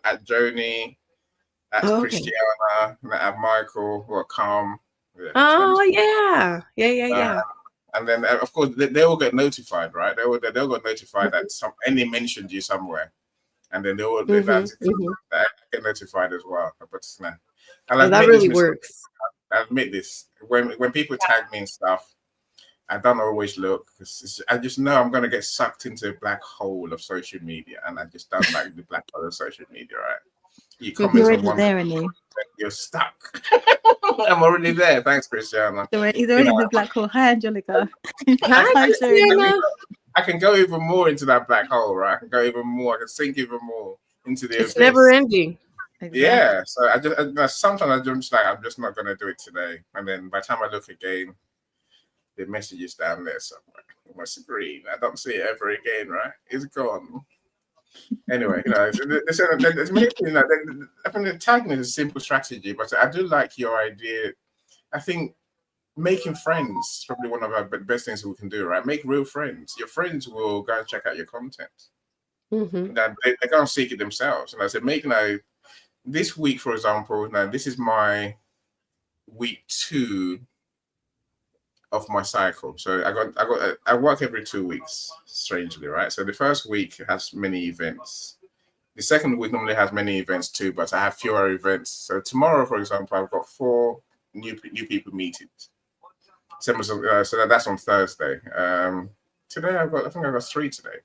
at Joni, at Okay. Christiana, at Michael, who are calm. Yeah, Yeah. and then of course they will get notified, right? They'll get notified that any mentioned you somewhere, and then they Mm-hmm. Mm-hmm. get notified as well. But no, I'll Oh, that admit this really mistake. works. I admit this. When people tag me and stuff, I don't always look because I just know I'm gonna get sucked into a black hole of social media, and I just don't like the black hole of social media, right? You comment You're on already one, there, aren't you? you're stuck. I'm already there. Thanks, Christiana. He's You already know, in the black hole. Hi, Angelica. Hi, Hi, Joni. Christina. I can go even more into that black hole, right? I can go even more. I can sink even more into the It's never abyss. ending. Exactly. Yeah. So sometimes I'm just like, I'm just not gonna do it today. And then by the time I look again, the message is down there somewhere. It must green. I don't see it ever again, right? It's gone. Anyway, there's many things. I think the tagging is a simple strategy, but I do like your idea. I think making friends is probably one of our best things we can do, right? Make real friends. Your friends will go and check out your content. Mm-hmm. They can't seek it themselves. And I said, this week, for example, now this is my week 2 of my cycle. So I work every 2 weeks, strangely, right? So the first week has many events. The second week normally has many events too, but I have fewer events. So tomorrow, for example, I've got 4 new people meetings. So that's on Thursday. Today I think I've got 3 today.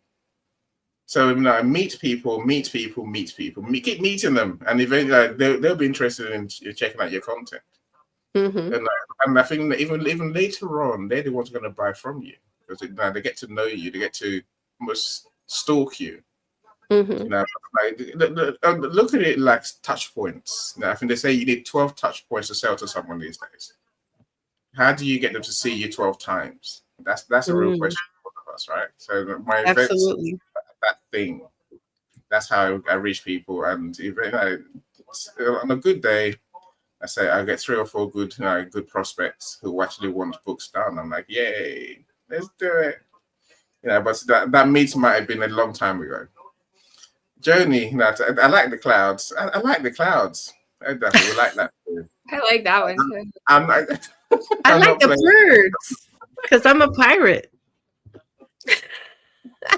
So meet people, keep meeting them, and eventually they'll be interested in checking out your content. Mm-hmm. And I think that even later on, they're the ones going to buy from you because they get to know you, they get to almost stalk you. Mm-hmm. Look at it like touch points. I think they say you need 12 touch points to sell to someone these days. How do you get them to see you 12 times? That's a real question for all of us, right? So my events, Absolutely. that thing, that's how I reach people. And on a good day, I say I get 3 or 4 good prospects who actually want books done. I'm like, yay, let's do it. But that meeting might have been a long time ago. Joni, I like the clouds. I like the clouds. I definitely like that too. I like that one too. I'm not, I I'm like not the playing. birds because I'm a pirate.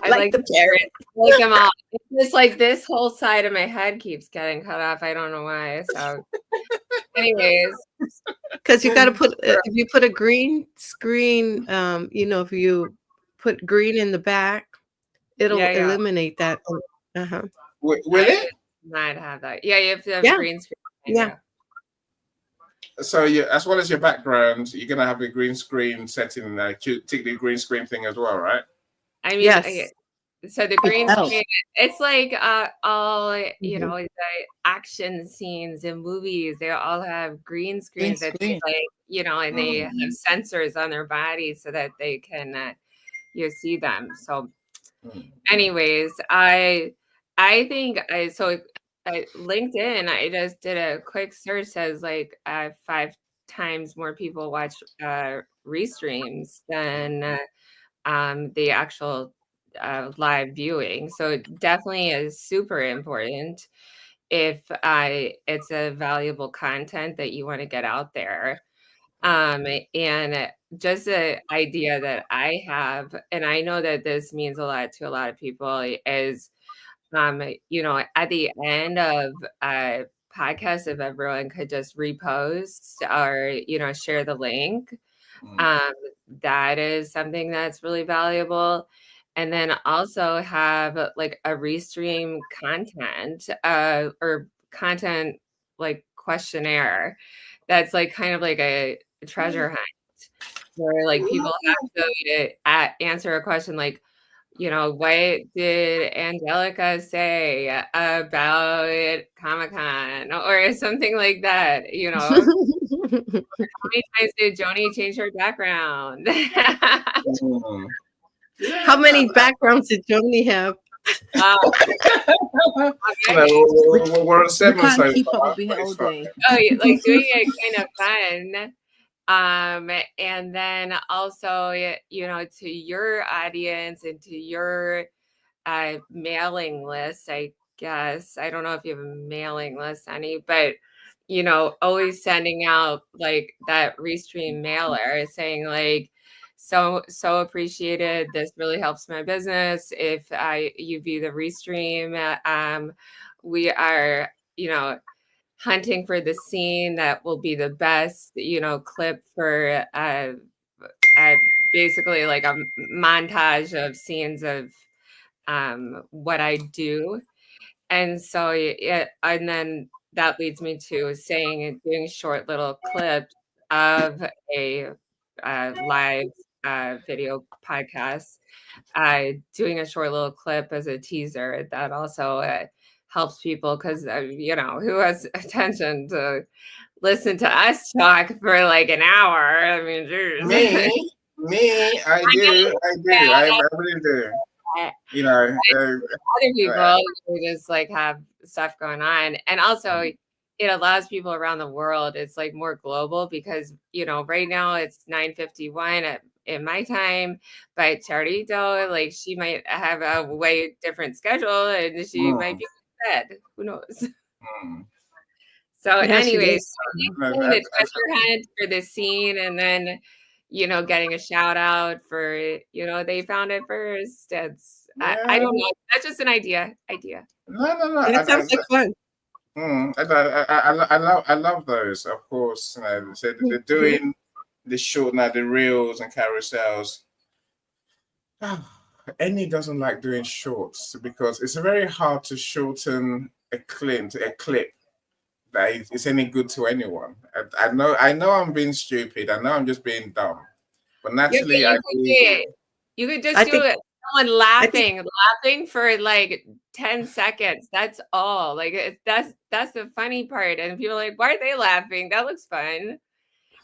I like the parrot. Like them all. It's just like this whole side of my head keeps getting cut off. I don't know why. So, anyways, Because you got to put if you put a green screen, if you put green in the back, it'll yeah. eliminate that. Uh-huh. Will I it? might have that. Yeah, you have to have Yeah. green screen. Yeah. So as well as your background, you're gonna have the green screen setting, take the green screen thing as well, right? I mean, Yes. so the green Oh. screen, it's like all Mhm. the action scenes in movies. They all have green screens that they screen. and they have sensors on their bodies so that they can you see them. So, anyways, I think LinkedIn. I just did a quick search. Says like 5 times more people watch restreams than the actual live viewing. So it definitely is super important if it's a valuable content that you want to get out there. And just the idea that I have, and I know that this means a lot to a lot of people, is at the end of a podcast, if everyone could just repost or share the link, that is something that's really valuable. And then also have like a restream content or content like questionnaire that's like kind of like a treasure hunt where like people have to answer a question like, what did Angelica say about Comic-Con or something like that, How many times did Joni change her background? How many backgrounds did Joni have? We're on 7 We can't so keep far. up with it all day. Oh, like doing it kind of fun. And then also, to your audience and to your mailing list, I guess. I don't know if you have a mailing list, Annie, but you know, always sending out like that restream mailer saying like, so appreciated. This really helps my business. If you view the restream, we are, you know, hunting for the scene that will be the best, you know, clip for basically like a montage of scenes of what I do. And so, and then that leads me to saying and doing short little clips of a live video podcast, doing a short little clip as a teaser that also helps people because, you know, who has attention to listen to us talk for like an hour? I mean, geez. Me, I do, I really do. You know, Other people who just like have stuff going on, and also it allows people around the world. It's like more global because, you know, right now it's 9:51 in my time, but Charito, like she might have a way different schedule and she might be in bed. Who knows? So anyways, the treasure hunt for this scene, and then, you know, getting a shout out for, you know, they found it first. It's I don't know. That's just an idea. No. That sounds like fun. I love those. Of course, you know, so they're doing the short now, the reels and carousels. Annie doesn't like doing shorts because it's very hard to shorten a clip that is any good to anyone. I know I'm being stupid. I know I'm just being dumb. But naturally, you could just do it. Someone laughing for like 10 seconds. That's all. Like that's the funny part. And people are like, why are they laughing? That looks fun.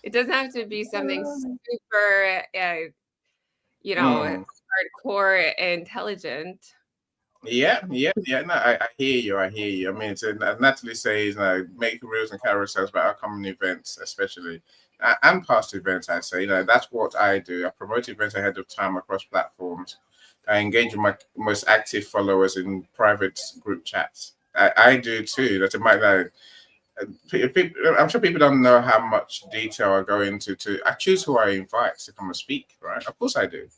It doesn't have to be something super, you know, hardcore intelligent. Yeah. No, I hear you. I mean, Natalie says, make reels and carousels about upcoming events, especially and past events. I say, that's what I do. I promote events ahead of time across platforms. I engage with my most active followers in private group chats. I do too. That's I'm sure people don't know how much detail I go into. I choose who I invite to come and speak. Right? Of course, I do.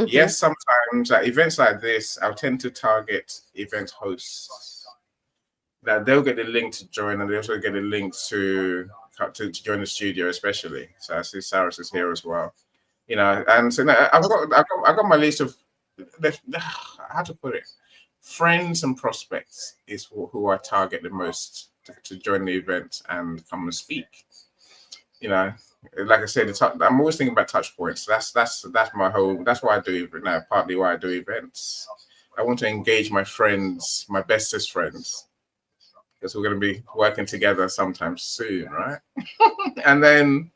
Yes, sometimes at events like this, I'll tend to target event hosts. That they'll get the link to join, and they also get a link to join the studio, especially. So I see Cyrus is here as well. You know, and so now I've got my list of how to put it. Friends and prospects is who I target the most to join the event and come and speak. You know, like I said, I'm always thinking about touch points. That's why I do it now. Partly why I do events. I want to engage my friends, my bestest friends, because we're going to be working together sometime soon, right? And then,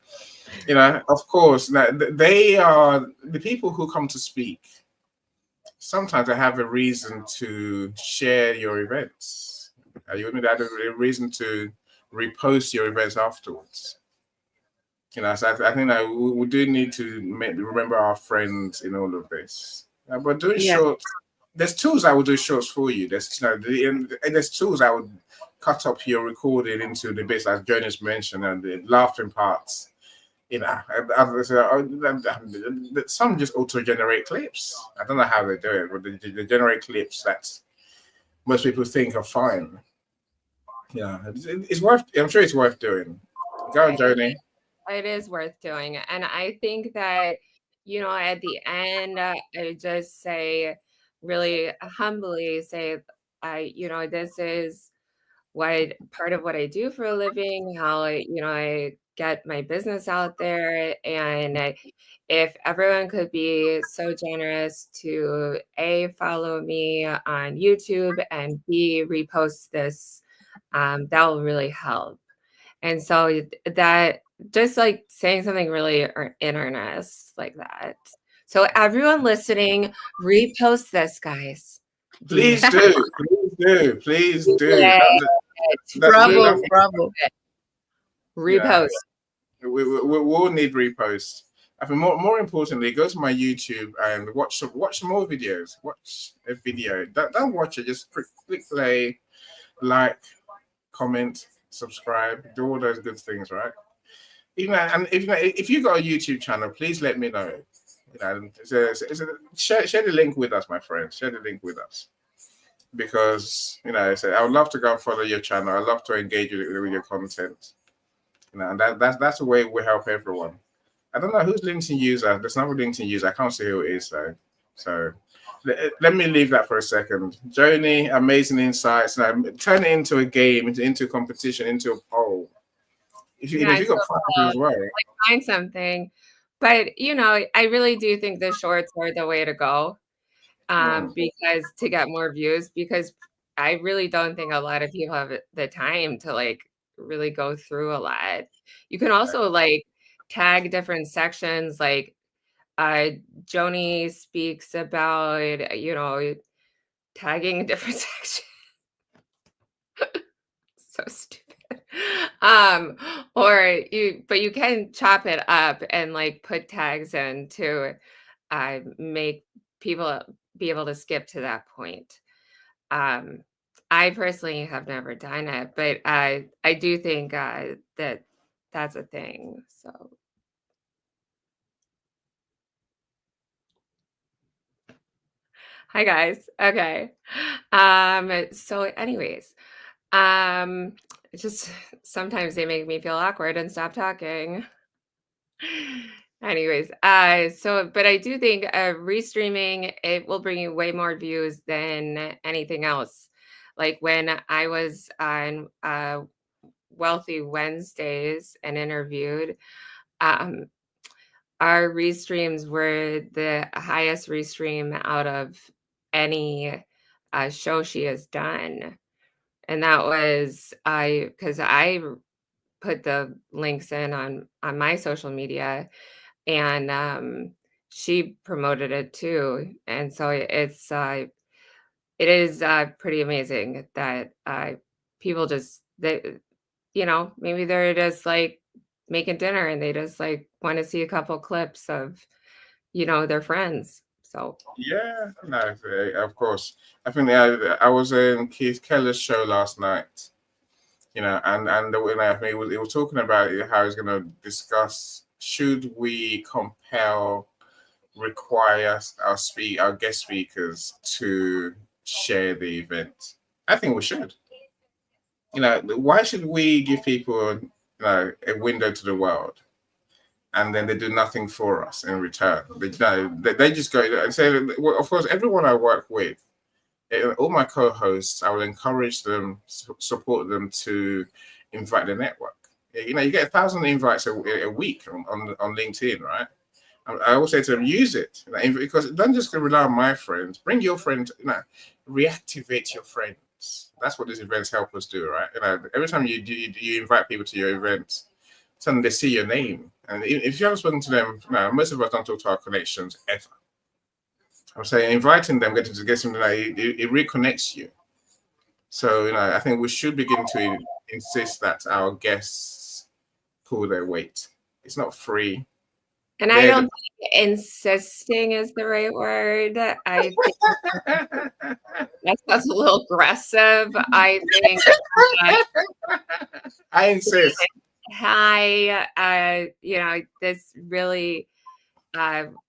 you know, of course, now they are the people who come to speak. Sometimes I have a reason to share your events. Are you with me? I have a reason to repost your events afterwards. You know, so I think that we do need to remember our friends in all of this. But doing shorts, there's tools I will do shorts for you. There's there's tools I would cut up your recording into the bits like Jonas mentioned and the laughing parts. You know, some just auto-generate clips. I don't know how they do it, but they generate clips that most people think are fine. Yeah, it's worth. I'm sure it's worth doing. Go on, Joni. It is worth doing, and I think that, you know, at the end, I just say, really humbly say, you know, this is part of what I do for a living, how I get my business out there. And if everyone could be so generous to follow me on YouTube and B, repost this, that will really help. And so that just like saying something really in earnest like that. So everyone listening, repost this, guys. Please do. Yeah. Bravo. Repost. We will need reposts. I think more importantly, go to my YouTube and watch some more videos. Watch a video. Don't watch it. Just click play, like, comment, subscribe, do all those good things, right? And if you got a YouTube channel, please let me know. Share the link with us, my friends. Share the link with us, because I would love to go and follow your channel. I love to engage with your content. And that's the way we help everyone. I don't know who's LinkedIn user. There's another LinkedIn user. I can't see who it is though. So let me leave that for a second. Joni, amazing insights. Now turn it into a game, into a competition, into a poll. If you got fun as well, find something. But I really do think the shorts are the way to go, because to get more views. Because I really don't think a lot of people have the time to really go through a lot. You can also tag different sections, Joni speaks about tagging a different section. So stupid. But you can chop it up and put tags in to make people be able to skip to that point. I personally have never done it, but I do think that that's a thing. So hi guys. Okay. So anyways, just sometimes they make me feel awkward and stop talking. Anyways, but I do think restreaming, it will bring you way more views than anything else. Like when I was on Wealthy Wednesdays and interviewed, our restreams were the highest restream out of any show she has done. And that was because I put the links in on my social media, and she promoted it too. And so it is pretty amazing that people just maybe they're just making dinner and they just want to see a couple clips of their friends. So yeah, no, of course. I think I was in Keith Keller's show last night, and I think he was talking about how he's going to discuss, should we require our guest speakers to share the event? I think we should. Why should we give people a window to the world, and then they do nothing for us in return? They just go and say, well, of course, everyone I work with, all my co-hosts, I will encourage them, support them to invite the network. You get 1,000 invites a week on LinkedIn, right? I always say to them, use it, because don't just rely on my friends. Bring your friend, reactivate your friends. That's what these events help us do, right? Every time you invite people to your events, suddenly they see your name. And if you haven't spoken to them, most of us don't talk to our connections ever. I'm saying inviting them, getting to get something it reconnects you. So I think we should begin to insist that our guests pull their weight. It's not free. And I don't think insisting is the right word. I think that's a little aggressive. I think I insist. Hi, this really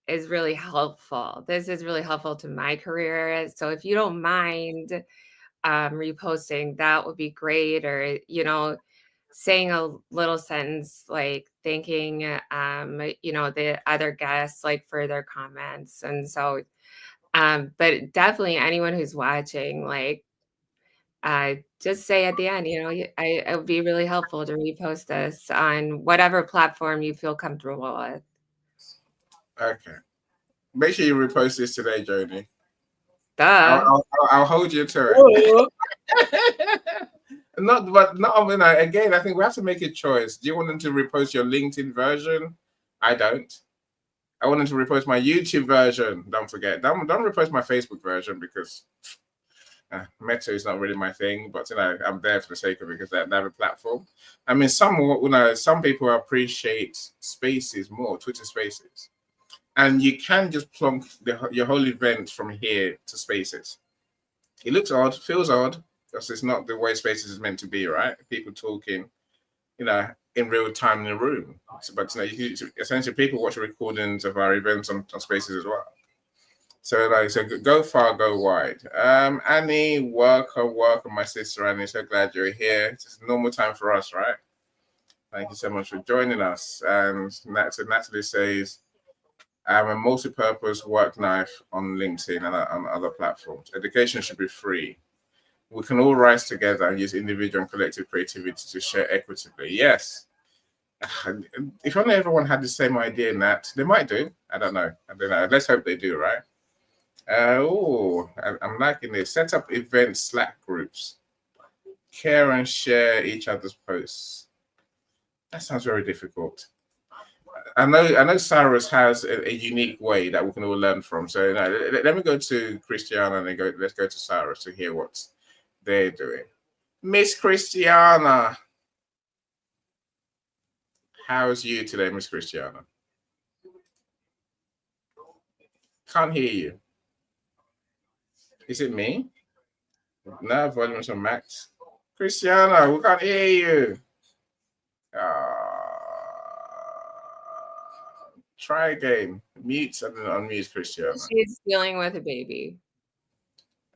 is really helpful. This is really helpful to my career. So if you don't mind reposting, that would be great. Or, saying a little sentence thanking, the other guests for their comments. And so, but definitely anyone who's watching, just say at the end, it would be really helpful to repost this on whatever platform you feel comfortable with. Okay. Make sure you repost this today, Joni. Duh. I'll hold you to it. Again, I think we have to make a choice. Do you want them to repost your LinkedIn version? I don't. I want them to repost my YouTube version. Don't forget. Don't repost my Facebook version, because Meta is not really my thing, but I'm there for the sake of it because they have a platform. I mean, some people appreciate Spaces more, Twitter Spaces, and you can just plonk your whole event from here to Spaces. It looks odd, feels odd, because it's not the way Spaces is meant to be, right? People talking, in real time in a room. But essentially, people watch recordings of our events on Spaces as well. So go far, go wide. Annie, welcome, my sister Annie. So glad you're here. It's normal time for us, right? Thank you so much for joining us. And Natalie says, I'm a multi-purpose work knife on LinkedIn and on other platforms. Education should be free. We can all rise together and use individual and collective creativity to share equitably. Yes. If only everyone had the same idea, Nat, they might do. I don't know. Let's hope they do, right? I'm liking this. Set up event Slack groups. Care and share each other's posts. That sounds very difficult. I know Cyrus has a unique way that we can all learn from. So let me go to Christiana and then let's go to Cyrus to hear what they're doing. Miss Christiana. How's you today, Miss Christiana? Can't hear you. Is it me? No, volume's on max. Christiana, we can't hear you. Try again. Mute and then unmute Christiana. She's dealing with a baby.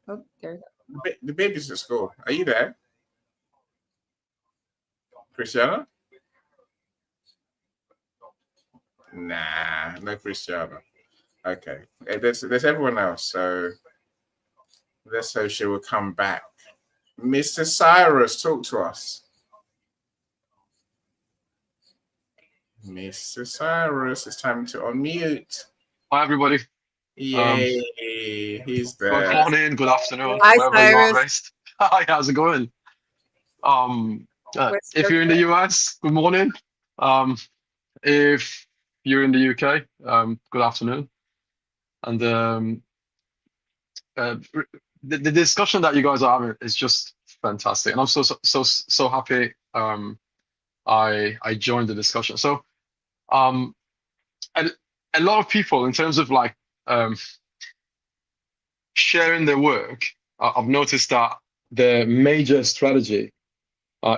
Oh, there you go. The baby's at school. Are you there? Christiana? Nah, no Christiana. Okay. There's everyone else, so let's hope she will come back. Mr. Cyrus, talk to us. Mr. Cyrus, it's time to unmute. Hi, everybody. Yay, he's there. Good morning, good afternoon, Hi, wherever you are Cyrus. based. Hi, how's it going? If you're in the US, good morning. If you're in the UK, good afternoon. And the discussion that you guys are having is just fantastic, and I'm so happy. I joined the discussion. So, and a lot of people, in terms of like sharing their work, I've noticed that the major strategy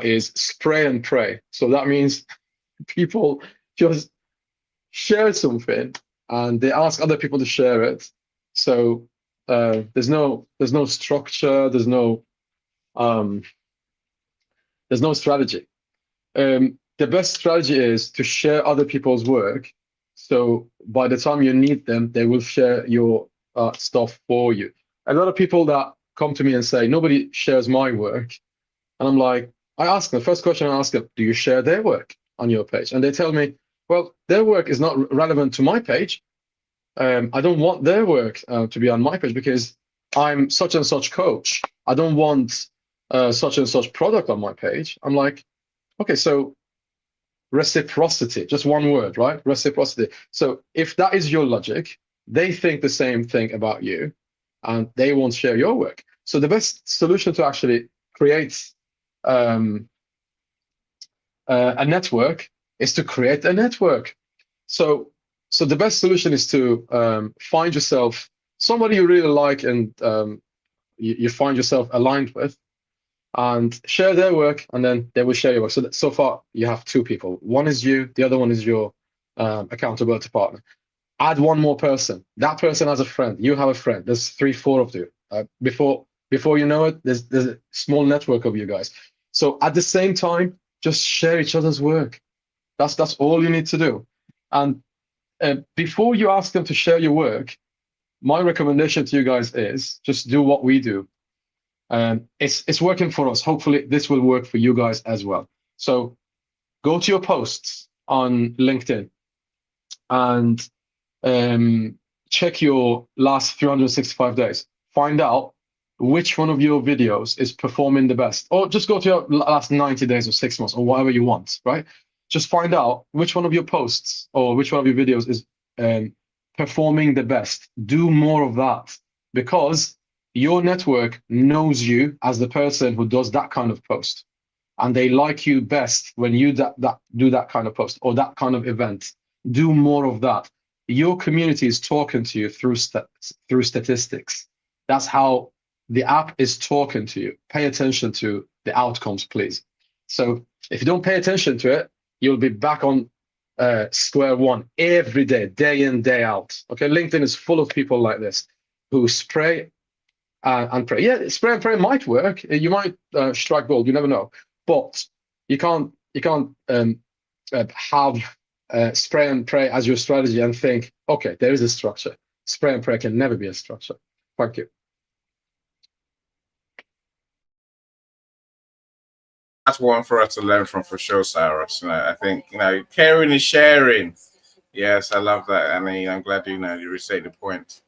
is spray and pray. So that means people just share something and they ask other people to share it. So there's no structure, there's no strategy. The best strategy is to share other people's work. So by the time you need them, they will share your stuff for you. A lot of people that come to me and say, nobody shares my work. And I'm like, I ask them, the first question I ask them, do you share their work on your page? And they tell me, well, their work is not relevant to my page. I don't want their work to be on my page because I'm such and such coach. I don't want such and such product on my page. I'm like, okay, so reciprocity, just one word, right? Reciprocity. So if that is your logic, they think the same thing about you and they won't share your work. So the best solution to actually create a network is to create a network. So the best solution is to find yourself somebody you really like and you find yourself aligned with, and share their work, and then they will share your work. So far, you have two people. One is you, the other one is your accountability partner. Add one more person. That person has a friend. You have a friend. There's 3, 4 of you. Before you know it, there's a small network of you guys. So at the same time, just share each other's work. That's all you need to do. And before you ask them to share your work, my recommendation to you guys is just do what we do. It's working for us. Hopefully this will work for you guys as well. So go to your posts on LinkedIn and check your last 365 days. Find out which one of your videos is performing the best, or just go to your last 90 days or 6 months or whatever you want, right? Just find out which one of your posts or which one of your videos is performing the best. Do more of that, because your network knows you as the person who does that kind of post, and they like you best when you do that kind of post or that kind of event. Do more of that. Your community is talking to you through statistics. That's how the app is talking to you. Pay attention to the outcomes, please. So if you don't pay attention to it, you'll be back on square one every day in, day out. Okay, LinkedIn is full of people like this who spray and pray. Yeah, spray and pray might work. You might strike gold. You never know. But you can't have spray and pray as your strategy and think, okay, there is a structure. Spray and pray can never be a structure. Thank you. That's one for us to learn from for sure, Cyrus. I think caring is sharing. Yes, I love that. I mean, I'm glad you restate the point.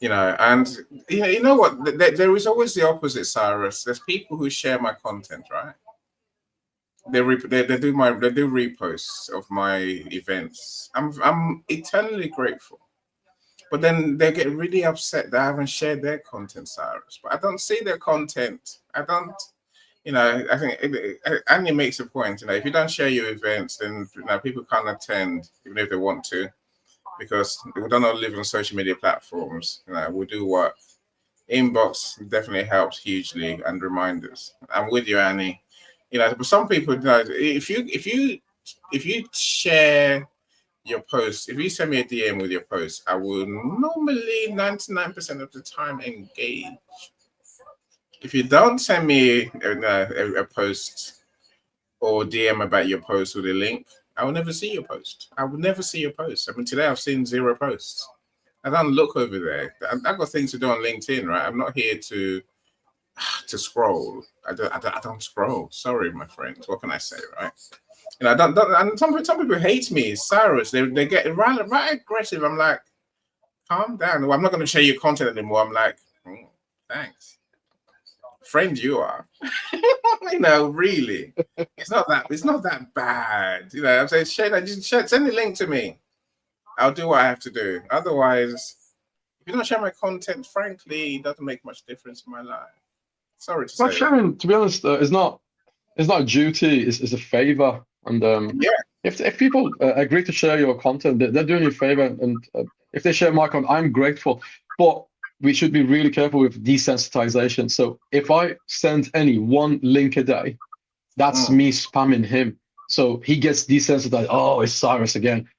And you know what? There is always the opposite, Cyrus. There's people who share my content, right? They do reposts of my events. I'm eternally grateful. But then they get really upset that I haven't shared their content, Cyrus. But I don't see their content. I don't. I think Annie makes a point. If you don't share your events, then people can't attend, even if they want to, because we don't all live on social media platforms. We do work. Inbox definitely helps hugely, and reminders. I'm with you, Annie. But some people, if you share your post, if you send me a DM with your post, I will normally 99% of the time engage. If you don't send me a post or DM about your post with a link, I will never see your post. I will never see your post. I mean, today I've seen 0 posts. I don't look over there. I've got things to do on LinkedIn, right? I'm not here to scroll. I don't scroll. Sorry, my friends. What can I say, right? I don't. And some people hate me, Cyrus. They get right aggressive. I'm like, calm down. Well, I'm not going to share your content anymore. I'm like, thanks. Friend you are. Really, it's not that bad. I'm saying send the link to me. I'll do what I have to do. Otherwise, if you don't share my content, frankly, it doesn't make much difference in my life. Sorry to But say sharing, to be honest, is not a duty. It's a favor. And if people agree to share your content, they're doing you a favor. And if they share my content, I'm grateful. But we should be really careful with desensitization. So if I send any one link a day, that's me spamming him. So he gets desensitized. Oh, it's Cyrus again.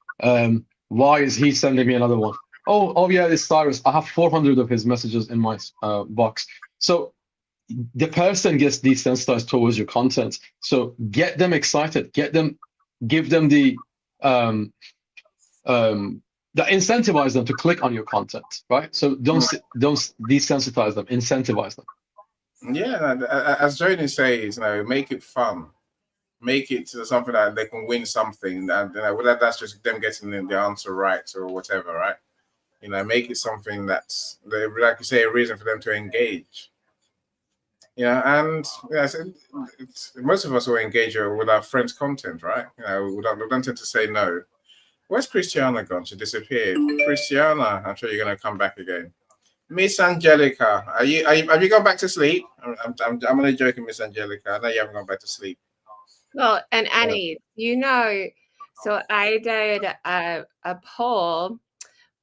Why is he sending me another one? Oh yeah, it's Cyrus. I have 400 of his messages in my box. So the person gets desensitized towards your content. So get them excited. Give them the incentivize them to click on your content, right? So don't desensitize them, incentivize them. Yeah, as Joni says, make it fun, make it something that they can win something, and whether that's just them getting the answer right or whatever, right? Make it something that's, like you say, a reason for them to engage. And most of us will engage with our friends' content, right? We don't tend to say no. Where's Christiana gone? She disappeared. Christiana, I'm sure you're going to come back again. Miss Angelica, have you gone back to sleep? I'm only joking, Miss Angelica. I know you haven't gone back to sleep. Well, and Annie, so I did a poll,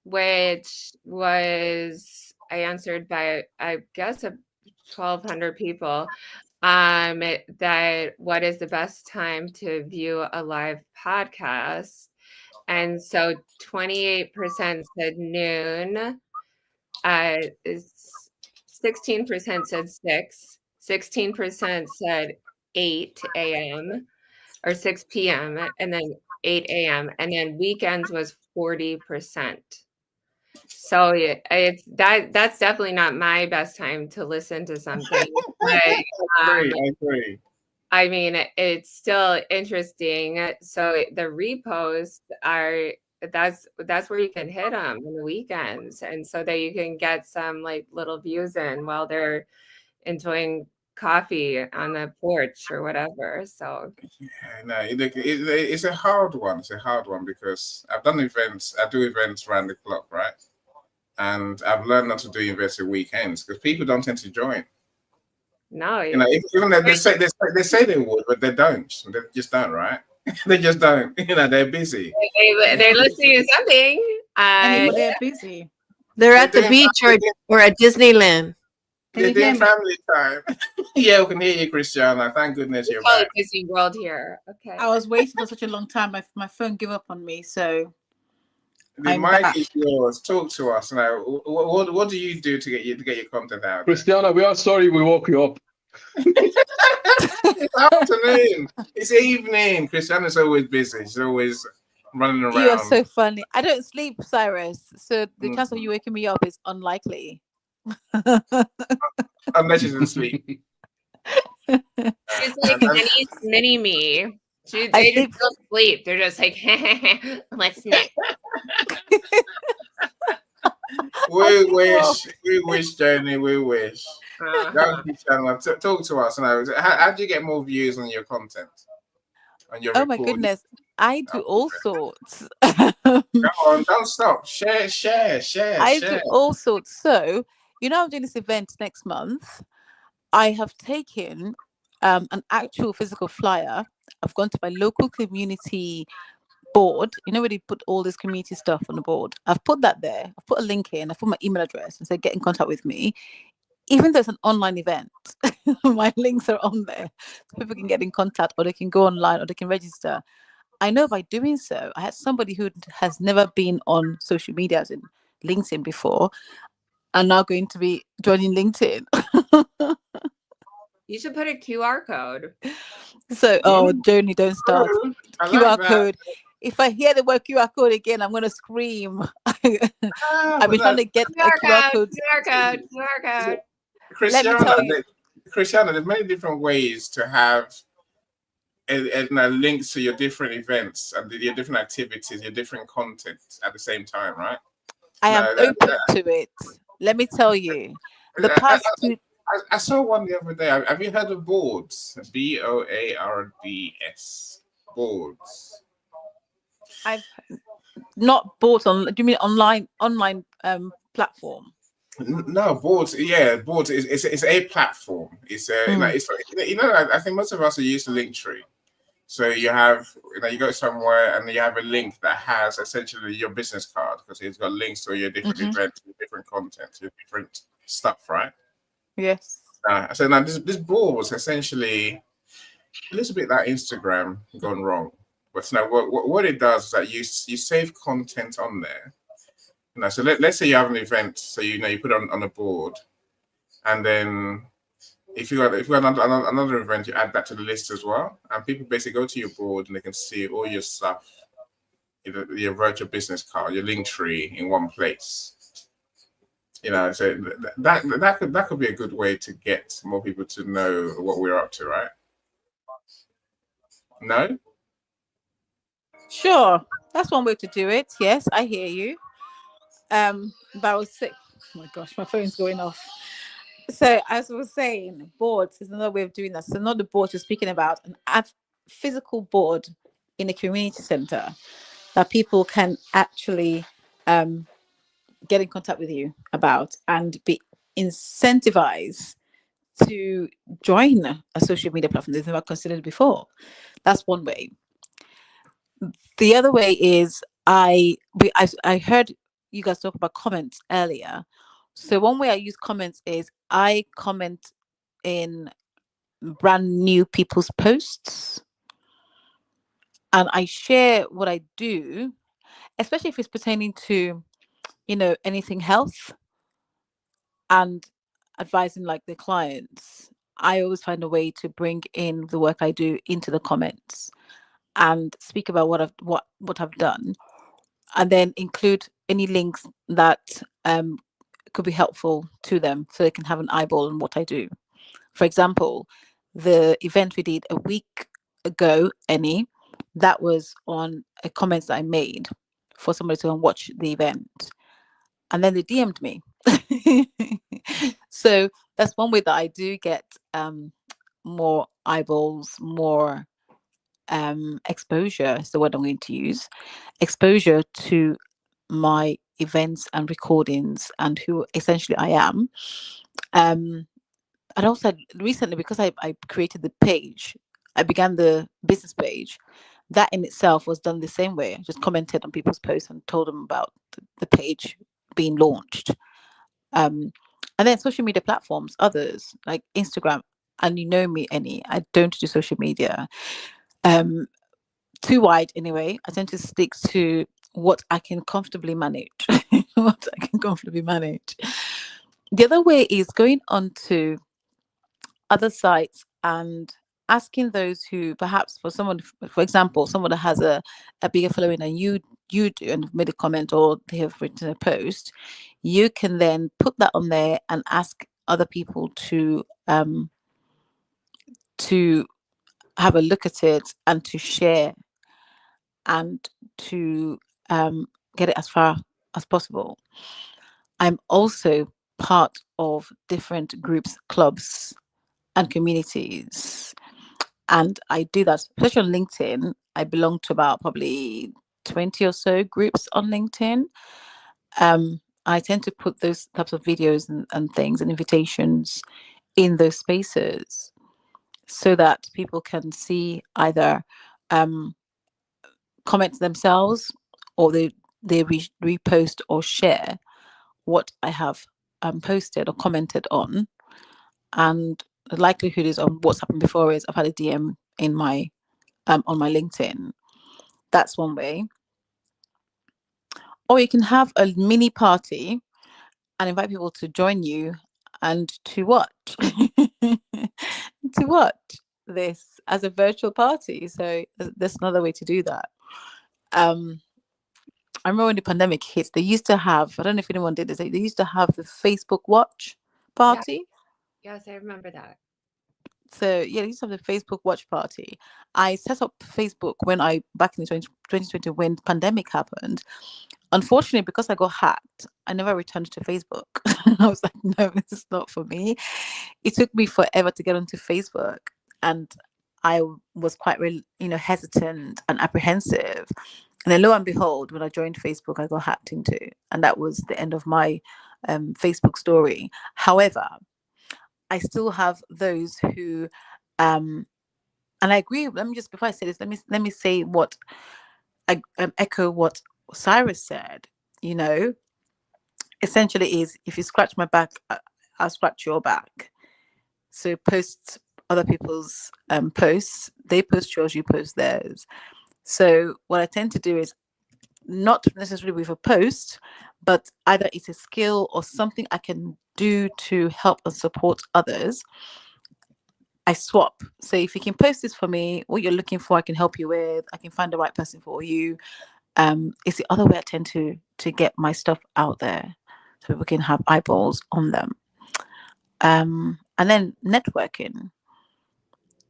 which was I answered by, I guess, 1,200 people. That what is the best time to view a live podcast? And so 28% said noon. 16% said 6. 16% said 8 a.m. or 6 p.m. and then 8 a.m. and then weekends was 40%. So that's definitely not my best time to listen to something. But, I agree. I mean, it's still interesting. So the reposts are that's where you can hit them on the weekends, and so that you can get some like little views in while they're enjoying coffee on the porch or whatever. So yeah, no, it's a hard one. It's a hard one because I've done events. I do events around the clock, right? and I've learned not to do investor weekends because people don't tend to join. No, You know, even though they say they would, but they don't. They just don't, right? They just don't. You know, they're busy. they're listening to something. Anybody they're busy. They're They're at the doing beach family- or at Disneyland. Can They're you hear doing me? family time. Yeah, we can hear you, Christiana. Thank goodness you're Call it back. Disney World here. Okay. I was waiting for such a long time. My phone gave up on me, so The I'm mic back. is yours. Talk to us now. What do you do to get your content out? There? Christiana, we are sorry we woke you up. It's afternoon. It's evening. Christiana's always busy. She's always running around. You are so funny. I don't sleep, Cyrus, so the chance of Mhm. you waking me up is unlikely. Unless she's asleep. She's like mini me. They I just sleep- don't sleep. They're just like, let's snack. We wish, Jenny, we wish. Uh-huh. Go, Christiana, talk to us now. How do you get more views on your content? On your Oh my recording? goodness, I do Oh, all sorts. Come on, don't stop. Share. I do all sorts. So, I'm doing this event next month. I have taken an actual physical flyer. I've gone to my local community board. Where they put all this community stuff on the board. I've put that there. I've put a link in. I've put my email address and said, get in contact with me. Even though it's an online event, my links are on there. So people can get in contact, or they can go online, or they can register. I know by doing so, I had somebody who has never been on social media, as in LinkedIn before, and now going to be joining LinkedIn. You should put a QR code. So, Joni, don't start. I QR like that. code. If I hear the word QR code again, I'm going to scream. I've been trying to get a QR code. QR code. Christiana, tell you. Christiana, there's many different ways to have links to your different events and your different activities, your different content at the same time, right? I am open to it. Let me tell you. The past two. I saw one the other day. Have you heard of boards? BOARDS. Boards. I've not bought on. Do you mean online platform? No, boards. Yeah, boards. It's a platform. It's I think most of us are used to Linktree. So you have, you go somewhere and you have a link that has essentially your business card because it's got links to your different events, your different content, your different stuff, right? Yes. So now this board is essentially a little bit like Instagram gone wrong. But now what it does is that you save content on there. So let's say you have an event, so you put it on a board, and then if you got another event, you add that to the list as well, and people basically go to your board and they can see all your stuff, your virtual business card, your link tree in one place. So that could be a good way to get more people to know what we're up to, right? No? Sure, that's one way to do it. Yes, I hear you. But I was sick. Oh my gosh, my phone's going off. So as I was saying, boards is another way of doing that. So not the board you're speaking about, an physical board in a community center that people can actually get in contact with you about and be incentivized to join a social media platform they've never considered before. That's one way. The other way is I heard you guys talk about comments earlier. So one way I use comments is I comment in brand new people's posts and I share what I do, especially if it's pertaining to, anything health and advising like the clients. I always find a way to bring in the work I do into the comments and speak about what I've done, and then include any links that could be helpful to them so they can have an eyeball on what I do. For example, the event we did a week ago, that was on a comment that I made for somebody to go and watch the event. And then they DM'd me. So that's one way that I do get more eyeballs, more exposure is the word I'm going to use, exposure to my events and recordings and who essentially I am. And also recently, because I created the page, I began the business page. That in itself was done the same way. I just commented on people's posts and told them about the page being launched. And then social media platforms, others like Instagram, and you know me, any, I don't do social media. Too wide anyway. I tend to stick to what I can comfortably manage. What I can comfortably manage. The other way is going on to other sites and asking those who perhaps for someone, for example, someone that has a bigger following than you do and have made a comment or they have written a post, you can then put that on there and ask other people to have a look at it and to share and to get it as far as possible. I'm also part of different groups, clubs, and communities. And I do that, especially on LinkedIn. I belong to about probably 20 or so groups on LinkedIn. I tend to put those types of videos and things and invitations in those spaces so that people can see either comment themselves or they repost or share what I have posted or commented on. And the likelihood is on what's happened before is I've had a DM in my on my LinkedIn. That's one way. Or you can have a mini party and invite people to join you and to what? To what? This as a virtual party. So there's another way to do that. I remember when the pandemic hit, they used to have, I don't know if anyone did this, they used to have the Facebook watch party. Yes, I remember that. So yeah, they used to have the Facebook watch party. I set up Facebook when back in 2020 when pandemic happened. Unfortunately, because I got hacked, I never returned to Facebook. I was like, no, this is not for me. It took me forever to get onto Facebook, and I was quite, hesitant and apprehensive. And then, lo and behold, when I joined Facebook, I got hacked into, and that was the end of my Facebook story. However, I still have those who, and I agree. Let me just before I say this, let me say what I echo what Cyrus said. You know, essentially, is if you scratch my back, I'll scratch your back. So post other people's posts. They post yours, you post theirs. So what I tend to do is not necessarily with a post, but either it's a skill or something I can do to help and support others. I swap. So if you can post this for me, what you're looking for, I can help you with. I can find the right person for you. It's the other way I tend to get my stuff out there, so people can have eyeballs on them. And then networking.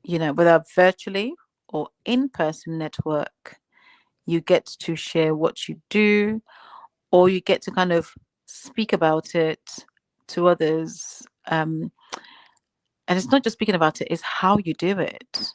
Whether virtually or in-person network, you get to share what you do, or you get to kind of speak about it to others. And it's not just speaking about it, it's how you do it.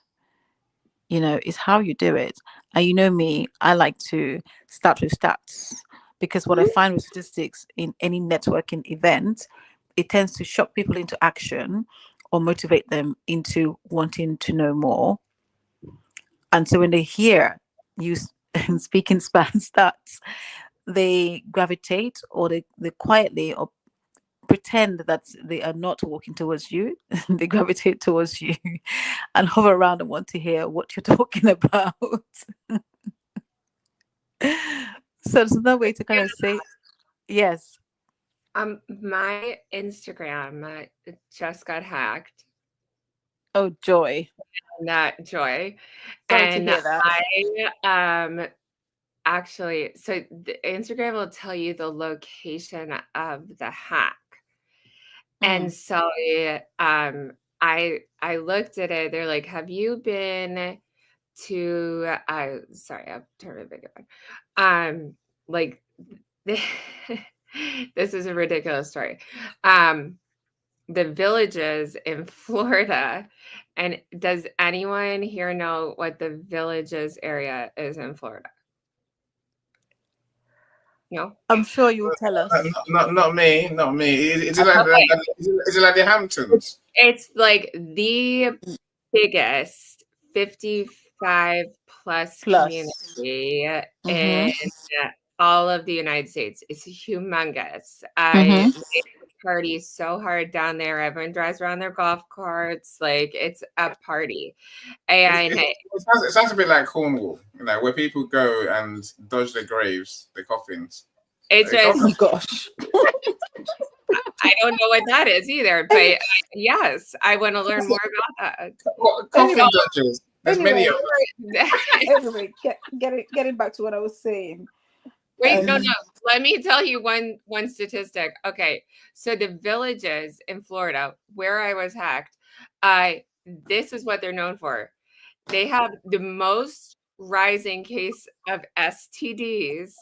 It's how you do it. And you know me, I like to start with stats, because what I find with statistics in any networking event, it tends to shock people into action or motivate them into wanting to know more. And so when they hear you speaking stats, they gravitate, or they quietly or pretend that they are not walking towards you. They gravitate towards you and hover around and want to hear what you're talking about. So there's no way to kind of say yes. My Instagram just got hacked. Oh, joy. Not joy. Sorry to And hear that. I actually, so the Instagram will tell you the location of the hack. And so I looked at it. They're like, have you been to sorry, I'll turn it back on. Like this is a ridiculous story. The Villages in Florida. And does anyone here know what the Villages area is in Florida? No. I'm sure you'll tell us. Not me. Is it Okay. is it like the Hamptons? It's like the biggest 55 plus community in all of the United States. It's humongous. I party so hard down there. Everyone drives around their golf carts. Like, it's a party. And It sounds a bit like Cornwall, where people go and dodge their graves, their coffins. it's It's just, Oh my gosh. I don't know what that is either, but yes, I want to learn more about that. Coffin dodgers. There's many of them. Anyway, getting back to what I was saying. Wait, no. Let me tell you one statistic. Okay, so the villages in Florida where I was hacked, this is what they're known for. They have the most rising case of STDs.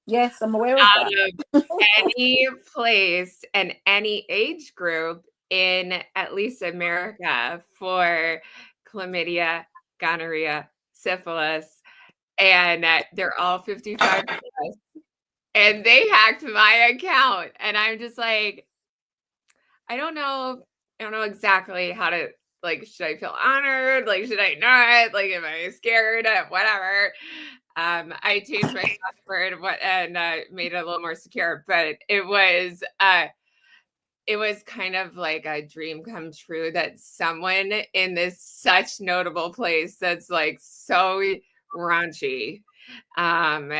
Yes, I'm aware of that. Of any place and any age group in at least America for chlamydia, gonorrhea, syphilis, and they're all 55 plus. And they hacked my account, and I'm just like, I don't know exactly how to, like, should I feel honored? Like, should I not? Like, am I scared? Whatever. I changed my password and made it a little more secure, but it was kind of like a dream come true that someone in this such notable place that's like so raunchy, and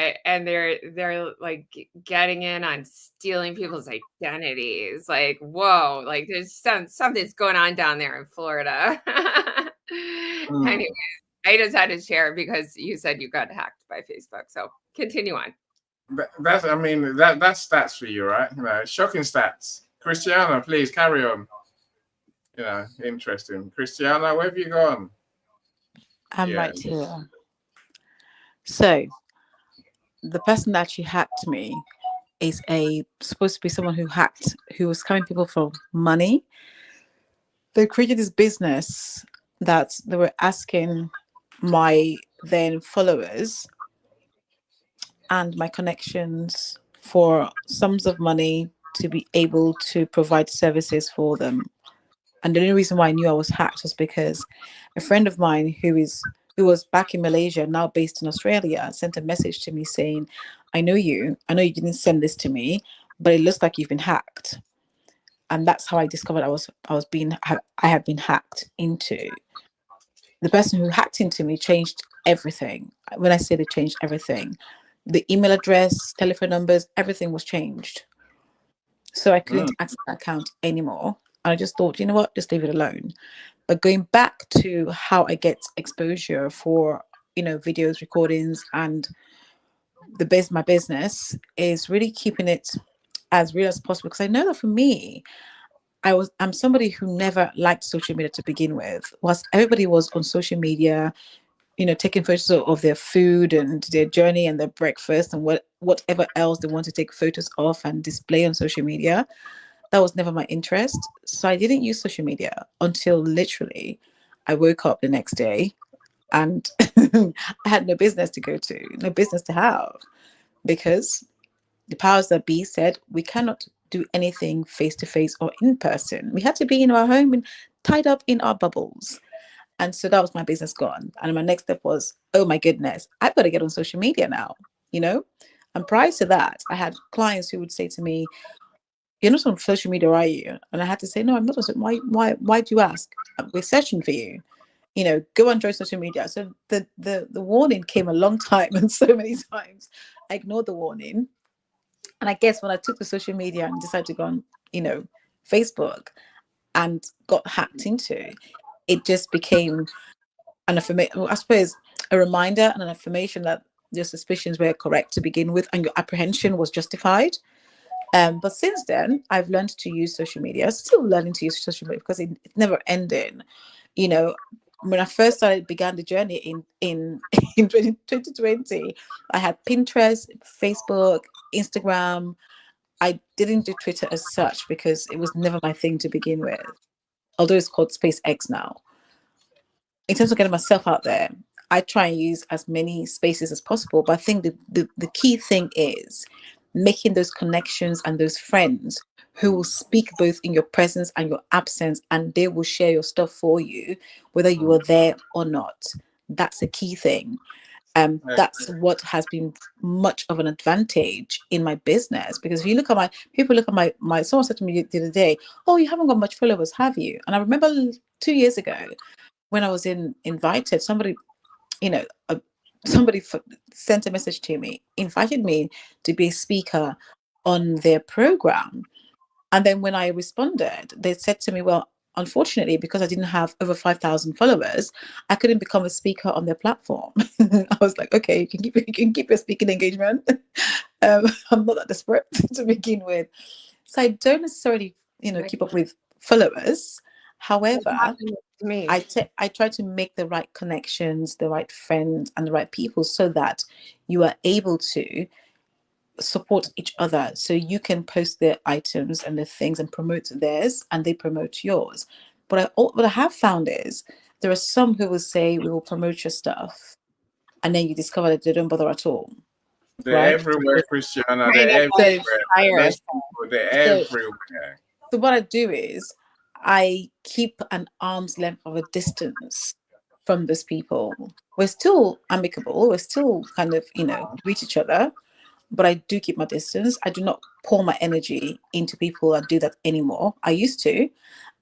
they're like getting in on stealing people's identities. Like, whoa, like there's something's going on down there in Florida. Anyway, I just had to share because you said you got hacked by Facebook. So continue on. That's stats for you, right? Shocking stats. Christiana, please carry on. Interesting. Christiana, where have you gone? I'm right here. So the person that actually hacked me is supposed to be someone who was scamming people for money. They created this business that they were asking my then followers and my connections for sums of money to be able to provide services for them. And the only reason why I knew I was hacked was because a friend of mine who was back in Malaysia, now based in Australia, sent a message to me saying, I know you didn't send this to me, but it looks like you've been hacked. And that's how I discovered I had been hacked into. The person who hacked into me changed everything. When I say they changed everything, the email address, telephone numbers, everything was changed. So I couldn't access that account anymore. I just thought, you know what, just leave it alone. But going back to how I get exposure for, videos, recordings, and my business is really keeping it as real as possible. Because I know that for me, I'm somebody who never liked social media to begin with. Whilst everybody was on social media, taking photos of their food and their journey and their breakfast and whatever else they want to take photos of and display on social media. That was never my interest. So I didn't use social media until literally I woke up the next day and I had no business to go to, no business to have, because the powers that be said we cannot do anything face-to-face or in person. We had to be in our home and tied up in our bubbles. And so that was my business gone. And my next step was, oh my goodness, I've got to get on social media now, And prior to that, I had clients who would say to me, you're not on social media, are you? And I had to say, no, I'm not on social media. Why do you ask? We're searching for you. Go and join social media. So the warning came a long time, and so many times I ignored the warning. And I guess when I took to social media and decided to go on, Facebook and got hacked into, it just became an affirmation, I suppose, a reminder and an affirmation that your suspicions were correct to begin with and your apprehension was justified. But since then, I've learned to use social media. Still learning to use social media because it's never ending. When I first began the journey in 2020, I had Pinterest, Facebook, Instagram. I didn't do Twitter as such because it was never my thing to begin with, although it's called SpaceX now. In terms of getting myself out there, I try and use as many spaces as possible. But I think the key thing is making those connections and those friends who will speak both in your presence and your absence, and they will share your stuff for you, whether you are there or not. That's a key thing. That's what has been much of an advantage in my business, because if you look at my someone said to me the other day, oh, you haven't got much followers, have you? And I remember 2 years ago when I was invited, somebody, you know, somebody sent a message to me, invited me to be a speaker on their program. And then when I responded, they said to me, well, unfortunately, because I didn't have over 5,000 followers, I couldn't become a speaker on their platform. I was like, okay, you can keep your speaking engagement. I'm not that desperate to begin with. So I don't necessarily, keep up with followers. However, I try to make the right connections, the right friends, and the right people, so that you are able to support each other. So you can post their items and the things and promote theirs, and they promote yours. But what I have found is there are some who will say, we will promote your stuff, and then you discover that they don't bother at all. They're right? everywhere, Christiana. They're everywhere. They're everywhere. So what I do is I keep an arm's length of a distance from those people. We're still amicable. We're still kind of, greet each other, but I do keep my distance. I do not pour my energy into people that do that anymore. I used to.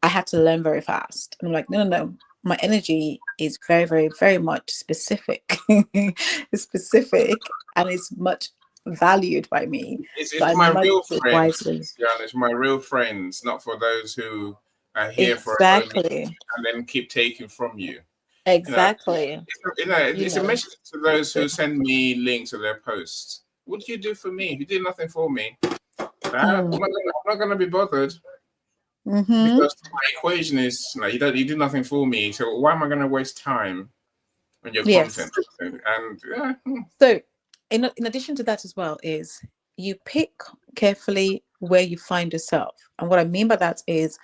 I had to learn very fast. And I'm like, no. My energy is very, very, very much specific. It's specific, and it's much valued by me. It's my real friends. It's my real friends, not for those who are here for a moment and then keep taking from you. Exactly. It's a message to those who send me links to their posts. What did you do for me? You did nothing for me. I'm not going to be bothered. Because my equation is you do nothing for me. So why am I going to waste time on your content? And so, in addition to that as well, is you pick carefully where you find yourself, and what I mean by that is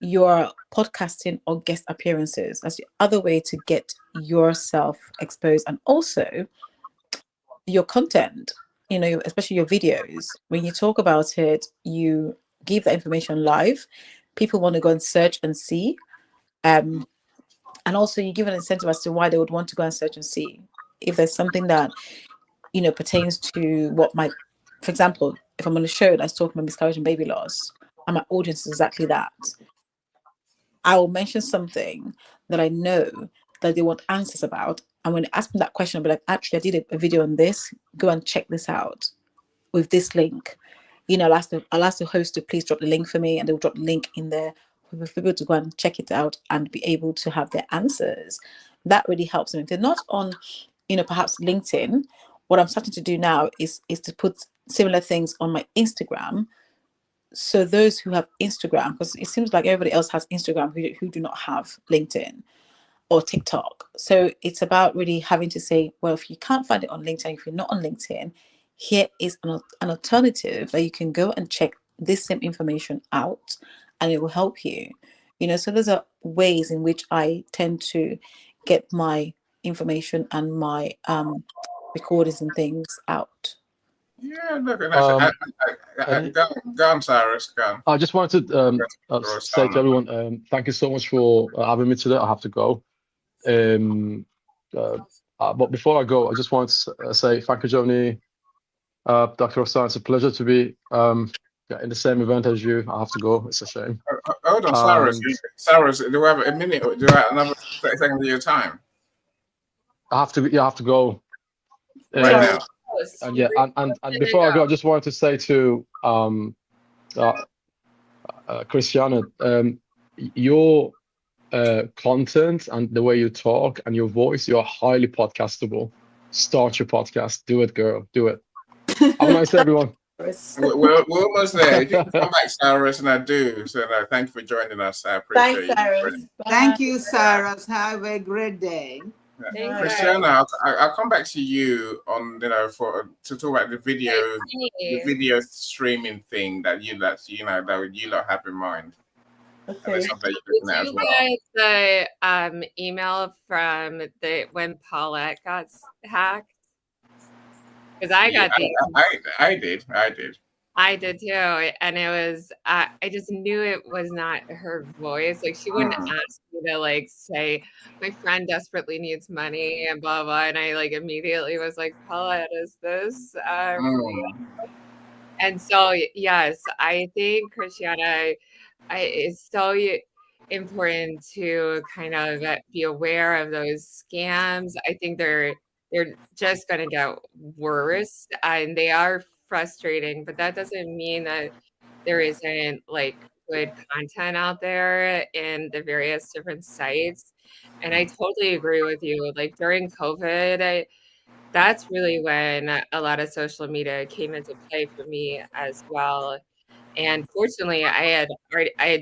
your podcasting or guest appearances. That's the other way to get yourself exposed, and also your content. Especially your videos. When you talk about it, you give the information live. People want to go and search and see, and also you give an incentive as to why they would want to go and search and see if there's something that pertains to what for example, if I'm on a show that's talking about miscarriage and baby loss, and my audience is exactly that, I will mention something that I know that they want answers about, and when they ask me that question, I'll be like, actually, I did a video on this, go and check this out with this link. I'll ask the host to please drop the link for me, and they'll drop the link in there for people to go and check it out and be able to have their answers. That really helps them. If they're not on, perhaps LinkedIn, what I'm starting to do now is to put similar things on my Instagram. So those who have Instagram, because it seems like everybody else has Instagram who do not have LinkedIn or TikTok. So it's about really having to say, well, if you can't find it on LinkedIn, if you're not on LinkedIn, here is an alternative that you can go and check this same information out, and it will help you. So those are ways in which I tend to get my information and my recordings and things out. Yeah, look at that. Go on, Cyrus. Go. I just wanted to say to everyone, thank you so much for having me today. I have to go. But before I go, I just want to say thank you, Joni, Dr. Roxanne. It's a pleasure to be in the same event as you. I have to go. It's a shame. Hold on, Cyrus. Cyrus, do we have a minute? Or do I have another 30 seconds of your time? I have to. You have to go right now. And before I go, I just wanted to say to Christiana, your content and the way you talk and your voice, you're highly podcastable. Start your podcast. Do it, girl. Do it. Have a nice day, everyone. We're almost there. If you can come back, Cyrus, and I do. So thank you for joining us. I appreciate it. Cyrus. Thank you, Cyrus. Have a great day. Christiana, I'll come back to you on to talk about the video streaming thing that you lot have in mind. Okay. Did you guys the email from when Paulette got hacked? because I got these. I did. I did too, and it was I just knew it was not her voice. Like she wouldn't ask me to like say my friend desperately needs money and blah blah. And I like immediately was like, Paulette, is this real? And so yes, I think Christiana, it's so important to kind of be aware of those scams. I think they're just going to get worse, and they are frustrating, but that doesn't mean that there isn't like good content out there in the various different sites. And I totally agree with you. Like during COVID, that's really when a lot of social media came into play for me as well. And fortunately, I had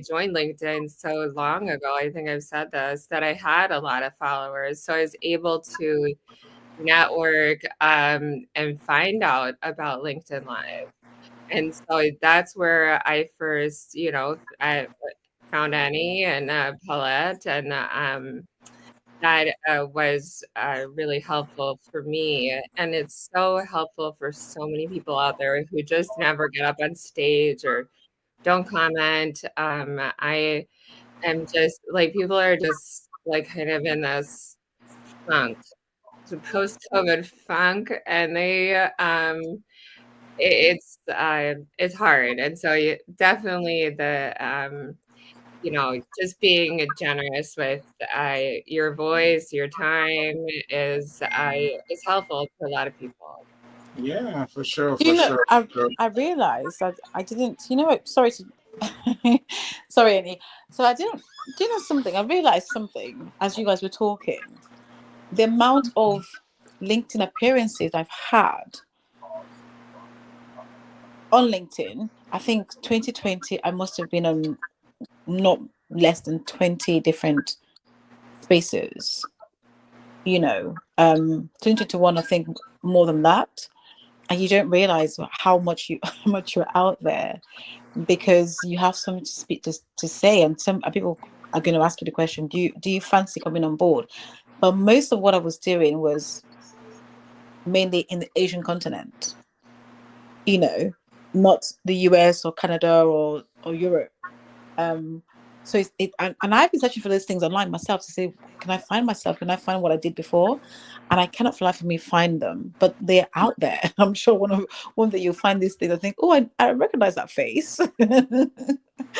joined LinkedIn so long ago. I think I've said this, that I had a lot of followers, so I was able to network and find out about LinkedIn Live. And so that's where I first, I found Annie and Paulette, and that was really helpful for me. And it's so helpful for so many people out there who just never get up on stage or don't comment. I am just like, people are just like kind of in this funk, post-COVID funk, and it's hard. And so definitely just being generous with your voice, your time is helpful to a lot of people. Yeah, for sure, You for know, sure. I realized that I didn't. You know what? Sorry to, sorry, Annie. So I didn't. Do you know something? I realized something as you guys were talking. The amount of LinkedIn appearances I've had on LinkedIn. I think 2020, I must have been on not less than 20 different spaces. 2021, I think more than that. And you don't realize how much you're out there, because you have something to speak to say, and some people are going to ask you the question, do you fancy coming on board? But most of what I was doing was mainly in the Asian continent, not the US or Canada or Europe. So and I've been searching for those things online myself to say, can I find myself? Can I find what I did before? And I cannot for life of me find them, but they're out there. I'm sure one that you'll find these things. I think, oh, I recognize that face.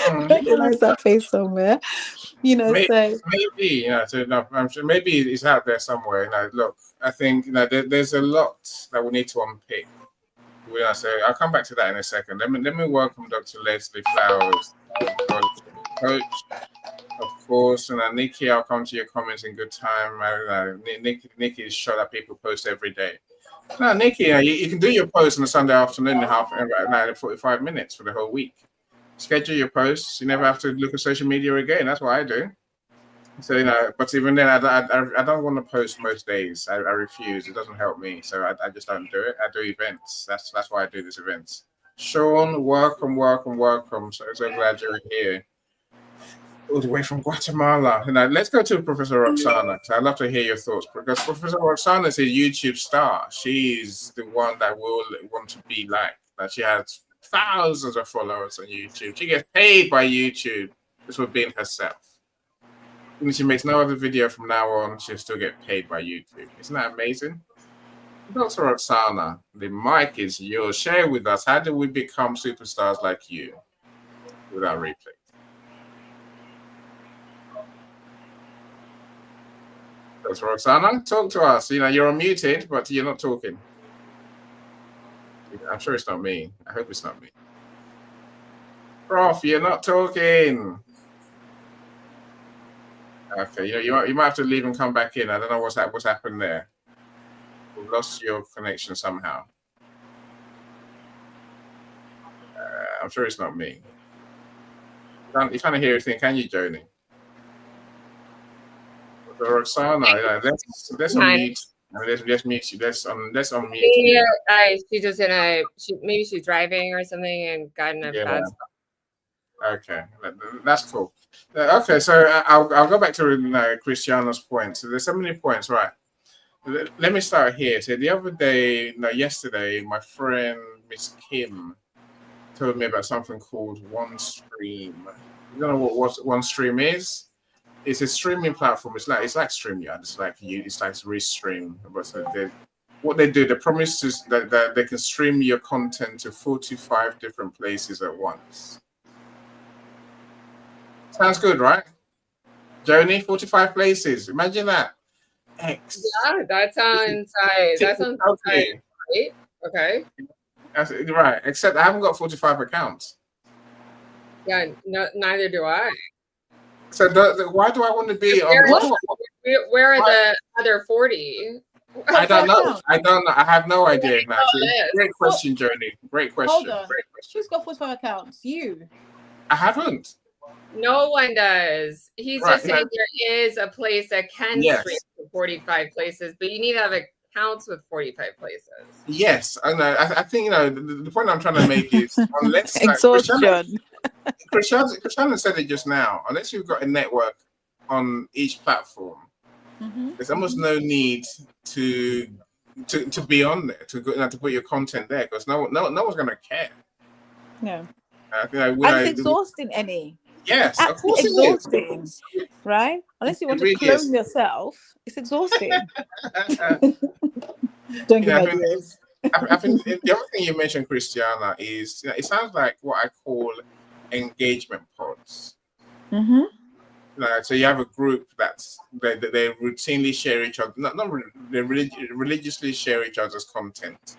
Recognize that face somewhere. So Maybe, so no, I'm sure maybe it's out there somewhere. Look, I think there's a lot that we need to unpick. So I'll come back to that in a second. Let me welcome Dr. Leslie Flowers, coach, of course, and Nikki. I'll come to your comments in good time. Nikki is sure that people post every day. No, Nikki, you can do your post on a Sunday afternoon in 45 minutes for the whole week. Schedule your posts. You never have to look at social media again. That's what I do. So but even then, I don't want to post most days. I refuse. It doesn't help me. So I just don't do it. I do events. That's why I do these events. Sean, welcome. So glad you're here. All the way from Guatemala. Let's go to Professor Roxana. I'd love to hear your thoughts, because Professor Roxana is a YouTube star. She's the one that we'll want to be like. She has thousands of followers on YouTube. She gets paid by YouTube just for being herself. When she makes no other video from now on, she'll still get paid by YouTube. Isn't that amazing? Dr. Roxana, the mic is yours. Share with us, how do we become superstars like you? Without replay. Dr. Roxana, talk to us. You're unmuted, but you're not talking. I'm sure it's not me. I hope it's not me. Prof, you're not talking. Okay, you might have to leave and come back in. I don't know what's happened there. We've lost your connection somehow. I'm sure it's not me. You can't hear anything, can you, Joni? Roxana, let's unmute. Let's mute you. Let's unmute you. She's just maybe she's driving or something and got in a bad spot. Okay, that's cool. Okay, so I'll go back to Christiana's point. So there's so many points, right? let me start here. So the other day, no, yesterday, my friend Miss Kim told me about something called OneStream. You don't know what OneStream is? It's a streaming platform. It's like StreamYard. It's like Restream. But so what they do, they promise that they can stream your content to 45 different places at once. Sounds good, right? Joni, 45 places. Imagine that. X. Yeah, that sounds Okay. right. Okay. That's right. Except I haven't got 45 accounts. Yeah, no, neither do I. So why do I want to be on? Where are the other 40? I don't know. I have no idea, Ignacio. yes. Great question, Joni. Great question. Hold on. Great question. Who's got 45 accounts? You. I haven't. No one does. He's Right, just saying there is a place that can Yes. stream to 45 places, but you need to have accounts with 45 places. Yes, I know. I think the point I'm trying to make is unless Exhaustion. Cristiano said it just now. Unless you've got a network on each platform, there's almost no need to be on there to put your content there because no one's gonna care. No. And it's exhausting, Annie. Yes, It's of course exhausting, it is. right? Unless you want It to really clone is. yourself, it's exhausting. Don't give ideas. I think the other thing you mentioned, Christiana, is it sounds like what I call engagement pods. So you have a group that's they routinely share each other, they religiously share each other's content,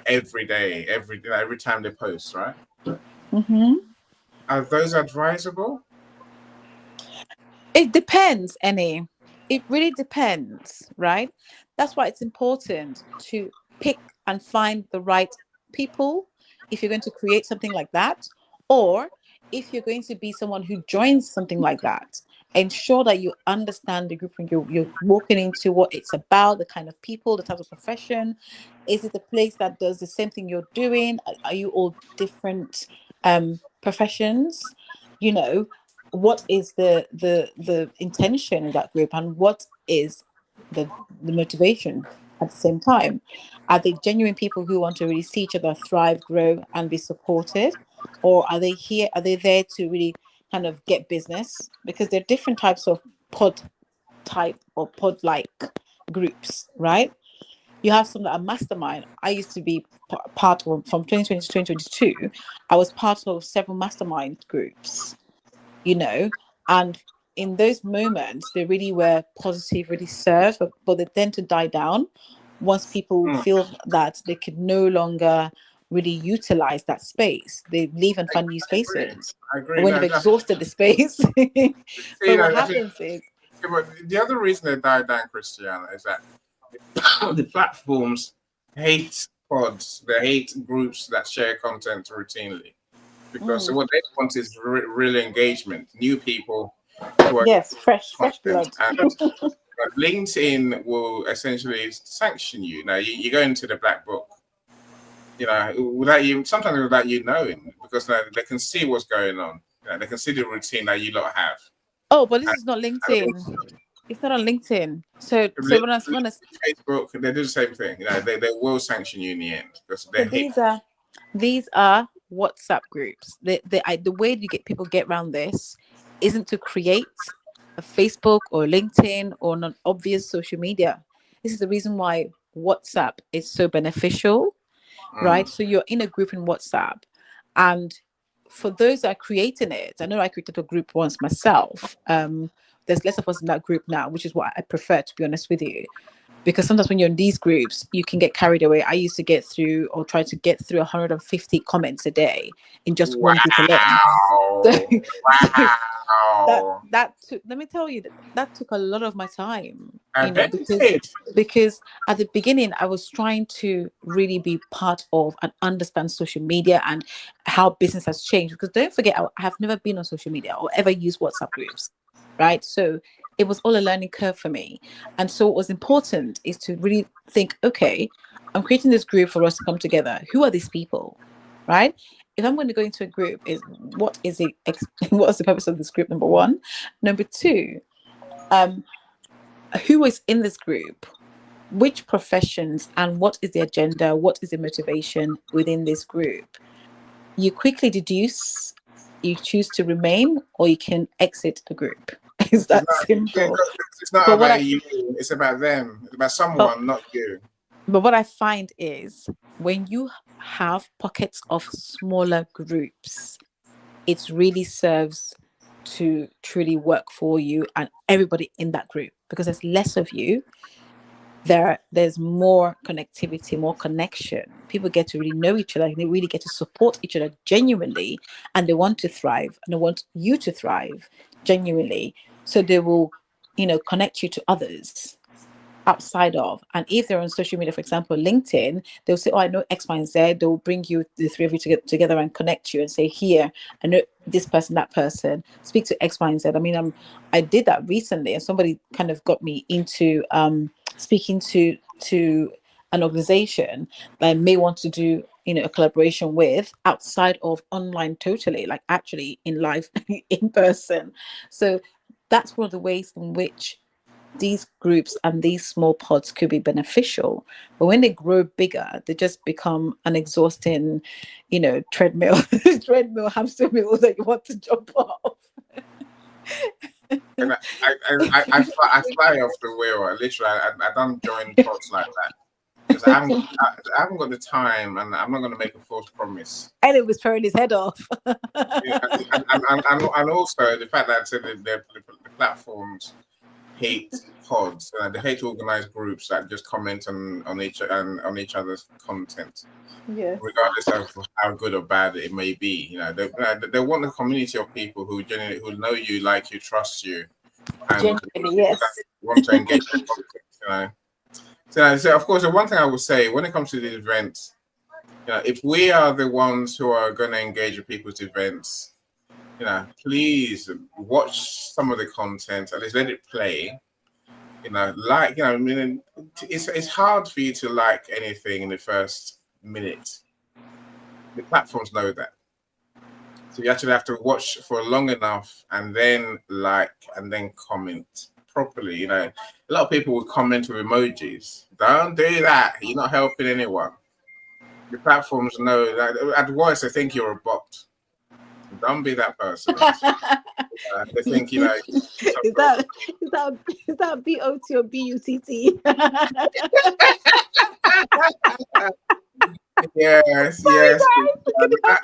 every day, every time they post, right? Are those advisable? It depends, Annie. It really depends, right? That's why it's important to pick and find the right people if you're going to create something like that, or if you're going to be someone who joins something like that. Ensure that you understand the group and you're walking into what it's about, the kind of people, the type of profession. Is it a place that does the same thing you're doing? Are you all different professions? What is the intention in that group, and what is the motivation at the same time? Are they genuine people who want to really see each other thrive, grow, and be supported, or are they there to really kind of get business? Because there are different types of pod type or pod like groups, right? You have some that are mastermind. I used to be part of, from 2020 to 2022, I was part of several mastermind groups, and in those moments they really were positive, really served, but they tend to die down once people feel that they could no longer really utilize that space. They leave and find new spaces. I agree. When they've exhausted the space. But what happens is the other reason they died down, Christiana, is that the platforms hate pods. They hate groups that share content routinely. Because what they want is real engagement, new people. Yes, fresh blood. And LinkedIn will essentially sanction you. Now you go into the black book, sometimes without you knowing, because they can see what's going on. They can see the routine that you lot have. Oh, but this is not LinkedIn. It's not on LinkedIn. So when I Facebook, they do the same thing. They will sanction you in the end because these are WhatsApp groups. The way people get around this isn't to create a Facebook or LinkedIn or an obvious social media. This is the reason why WhatsApp is so beneficial, right? So you're in a group in WhatsApp, and for those that are creating it, I know I created a group once myself. There's less of us in that group now, which is what I prefer, to be honest with you. Because sometimes when you're in these groups, you can get carried away. I used to get through or try to get through 150 comments a day in just one group alone. That took, let me tell you, that took a lot of my time. Because at the beginning, I was trying to really be part of and understand social media and how business has changed. Because don't forget, I have never been on social media or ever used WhatsApp groups, right? So it was all a learning curve for me. And so what was important is to really think, okay, I'm creating this group for us to come together. Who are these people, right? If I'm going to go into a group, what is the purpose of this group, number one? Number two, who is in this group? which professions and what is the agenda, what is the motivation within this group. You quickly deduce, you choose to remain, or you can exit the group. It's that simple. It's not But what about I, you. It's about them. It's about but, someone, not you. but what I find is when you have pockets of smaller groups, it really serves to truly work for you and everybody in that group, because there's less of you. There's more connectivity, more connection. People get to really know each other, and they really get to support each other genuinely, and they want to thrive, and they want you to thrive genuinely. So they will, connect you to others outside of. And if they're on social media, for example, LinkedIn, they'll say, oh, I know X, Y, and Z. They'll bring you, the three of you, together and connect you and say, here, I know this person, that person, speak to X, Y, and Z. I mean, I did that recently, and somebody kind of got me into speaking to an organization that I may want to do, a collaboration with outside of online, totally, like actually in life, in person. So that's one of the ways in which these groups and these small pods could be beneficial. But when they grow bigger, they just become an exhausting, treadmill, hamster wheel that you want to jump off. And I fly off the wheel. I don't join pods like that because I haven't got the time, and I'm not going to make a false promise. And it was throwing his head off. Yeah, and also the fact that I said that the platforms hate pods. They hate organized groups that just comment on each other's content, regardless of how good or bad it may be. They want a community of people who genuinely who know you, like you, trust you, and Genuinely, yes. want to engage with content. So of course, the one thing I would say when it comes to the events, if we are the ones who are going to engage with people's events, please watch some of the content, at least let it play. I mean, it's hard for you to like anything in the first minute. The platforms know that. So you actually have to watch for long enough and then like and then comment properly. A lot of people will comment with emojis. Don't do that. You're not helping anyone. The platforms know that at worst they think you're a bot. Don't be that person. They think is that BOT or BUTT? Yes, Sorry, yes. guys.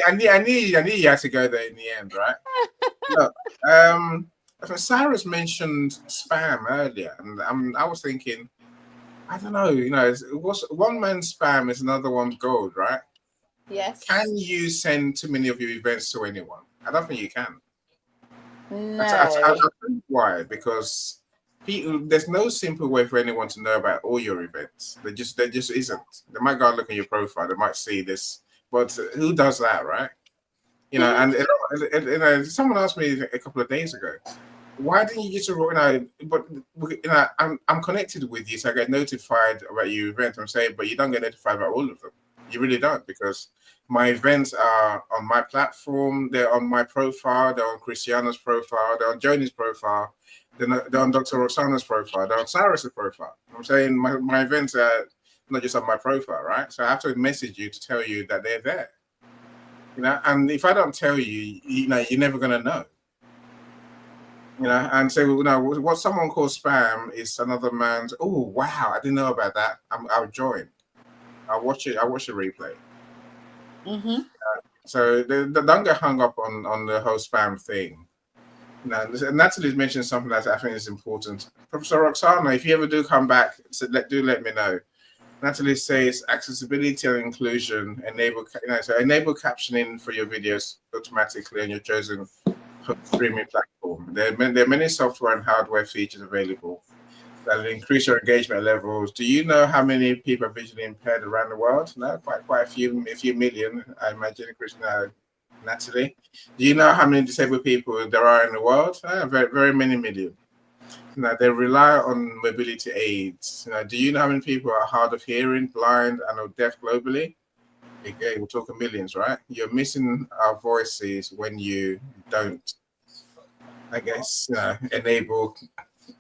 I knew you had to go there in the end, right? Look, Cyrus mentioned spam earlier, and I was thinking, I don't know, what's one man's spam is another one's gold, right? Yes. Can you send too many of your events to anyone? I don't think you can. No. I think why? Because there's no simple way for anyone to know about all your events. There just isn't. They might go and look at your profile. They might see this, but who does that, right? And someone asked me a couple of days ago, why didn't you just, but I'm connected with you, so I get notified about your event. I'm saying, but you don't get notified about all of them. You really don't, because my events are on my platform. They're on my profile. They're on Christiana's profile. They're on Joni's profile. They're on Dr. Roxana's profile. They're on Cyrus's profile. I'm saying my events are not just on my profile, right? So I have to message you to tell you that they're there. And if I don't tell you, you're never gonna know. And so what someone calls spam is another man's. Oh wow, I didn't know about that. I'll join. I'll watch it. I'll watch the replay. Mm-hmm. So don't get hung up on the whole spam thing. Natalie's mentioned something that I think is important. Professor Roxana, if you ever do come back, let me know. Natalie says accessibility and inclusion enable captioning for your videos automatically on your chosen streaming platform. There are many software and hardware features available that will increase your engagement levels. Do you know how many people are visually impaired around the world? No, quite a few million, I imagine, Natalie. Do you know how many disabled people there are in the world? Very, very many million. They rely on mobility aids. Do you know how many people are hard of hearing, blind, and or deaf globally? Again, we're talking millions, right? You're missing our voices when you don't, I guess, enable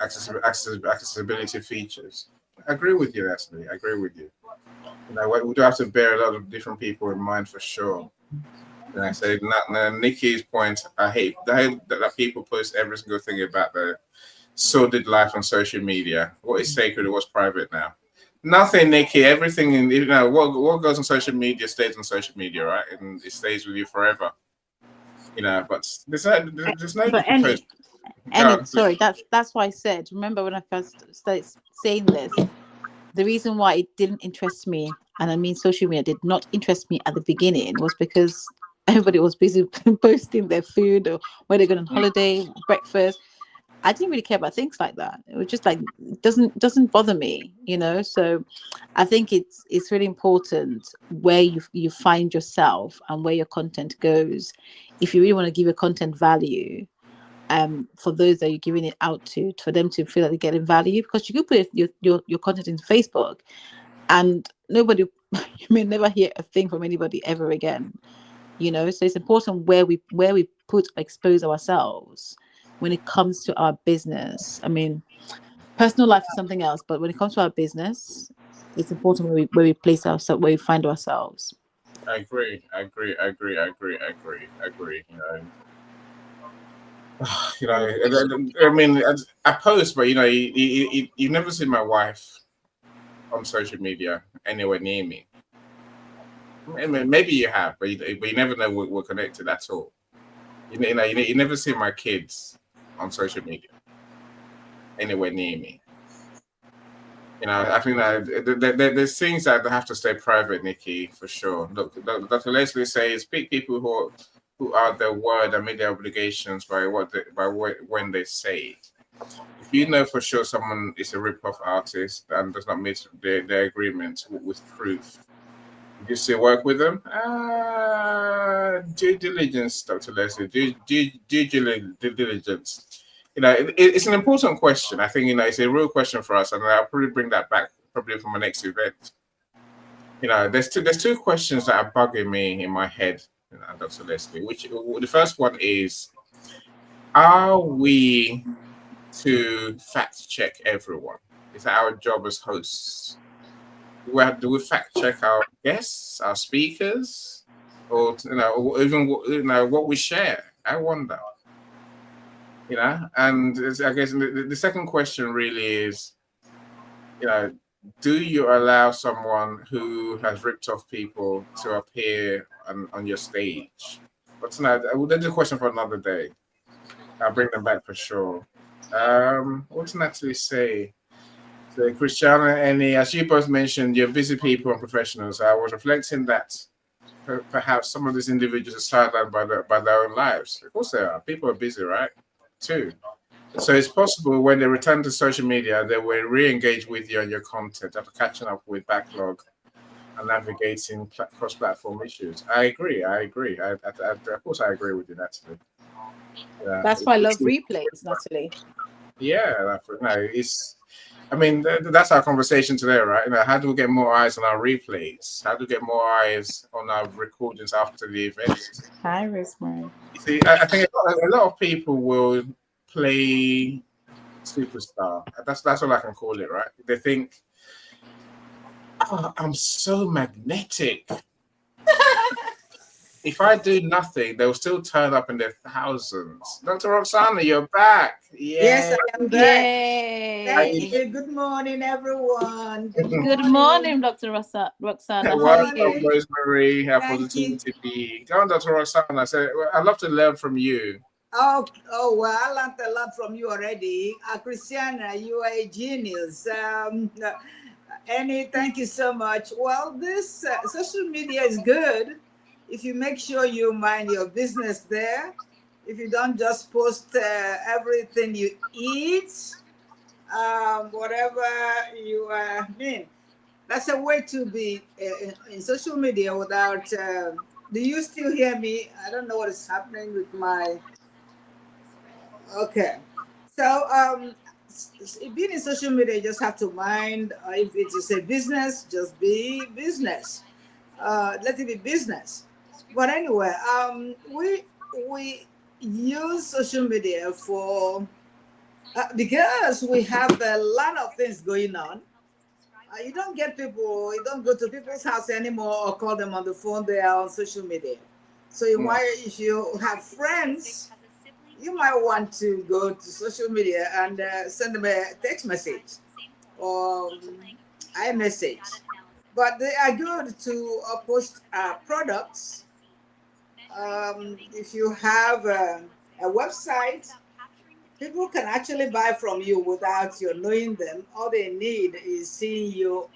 accessibility features. agree with you, Leslie. I agree with you. We do have to bear a lot of different people in mind for sure. And I say, Nikki's point, I hate that people post every single thing about their sordid life on social media. What is sacred and what's private now? Nothing, Nikki. Everything, what goes on social media stays on social media, right? And it stays with you forever. But there's no But post. sorry, that's why I said. Remember when I first started saying this, the reason why it didn't interest me, and I mean social media did not interest me at the beginning, was because everybody was busy posting their food or where they're going on holiday, breakfast. I didn't really care about things like that. It was just like it doesn't bother me, So I think it's really important where you find yourself and where your content goes. If you really want to give your content value, for those that you're giving it out to, for them to feel that they're getting value, because you could put your content into Facebook and nobody, you may never hear a thing from anybody ever again, So it's important where we expose ourselves when it comes to our business. I mean, personal life is something else, but when it comes to our business, it's important where we place ourselves, where we find ourselves. I agree. I mean, I post, but you've never seen my wife on social media anywhere near me. I mean, maybe you have, but you never know we're connected at all. You never see my kids on social media anywhere near me. I think that there's things that have to stay private, Nikki, for sure. Look, Dr. Leslie says, pick people who are their word and meet their obligations by when they say it. If you know for sure someone is a rip-off artist and does not meet their agreement with proof, you still work with them? Due diligence, Dr. Leslie. Due diligence. It's an important question. I think it's a real question for us, and I'll probably bring that back probably for my next event. There's two questions that are bugging me in my head, Dr. Leslie. The first one is, are we to fact check everyone? Is that our job as hosts? Do we fact check our guests, our speakers, or even what we share? I wonder. And I guess the second question really is, do you allow someone who has ripped off people to appear on your stage? But tonight, that's a question for another day. I'll bring them back for sure. What did Natalie say? So Christiana, as you both mentioned, you're busy people and professionals. I was reflecting that perhaps some of these individuals are sidelined by their own lives. Of course they are. People are busy, right? Too. So it's possible when they return to social media, they will re-engage with you on your content after catching up with backlog and navigating cross-platform issues. I agree. Of course, I agree with you, Natalie. That's why I love replays, Natalie. Yeah, that's our conversation today, right? How do we get more eyes on our replays? How do we get more eyes on our recordings after the event? Hi, Rosemary. You see, I think a lot of people will play superstar. That's all I can call it, right? They think, oh, I'm so magnetic. If I do nothing, they'll still turn up in their thousands. Dr. Roxana, you're back. Yay. Yes, I am back. Yay. Thank you. Good morning, everyone. Good morning, Dr. Roxana. Welcome, Rosemary. How positivity be? Go on, Dr. Roxana. I'd love to learn from you. Oh, well, I learned a lot from you already. Christiana, you are a genius. Annie, thank you so much. Well, this social media is good if you make sure you mind your business there. If you don't just post everything you eat, whatever you mean. That's a way to be in social media without. Do you still hear me? I don't know what is happening with my. Okay, so being in social media, you just have to mind if it is a business, just be business. Let it be business. But anyway, we use social media for because we have a lot of things going on. You don't get people, you don't go to people's house anymore or call them on the phone. They are on social media. So you might, if you have friends, you might want to go to social media and send them a text message or iMessage. But they are good to post products. If you have a website, people can actually buy from you without you knowing them. All they need is seeing you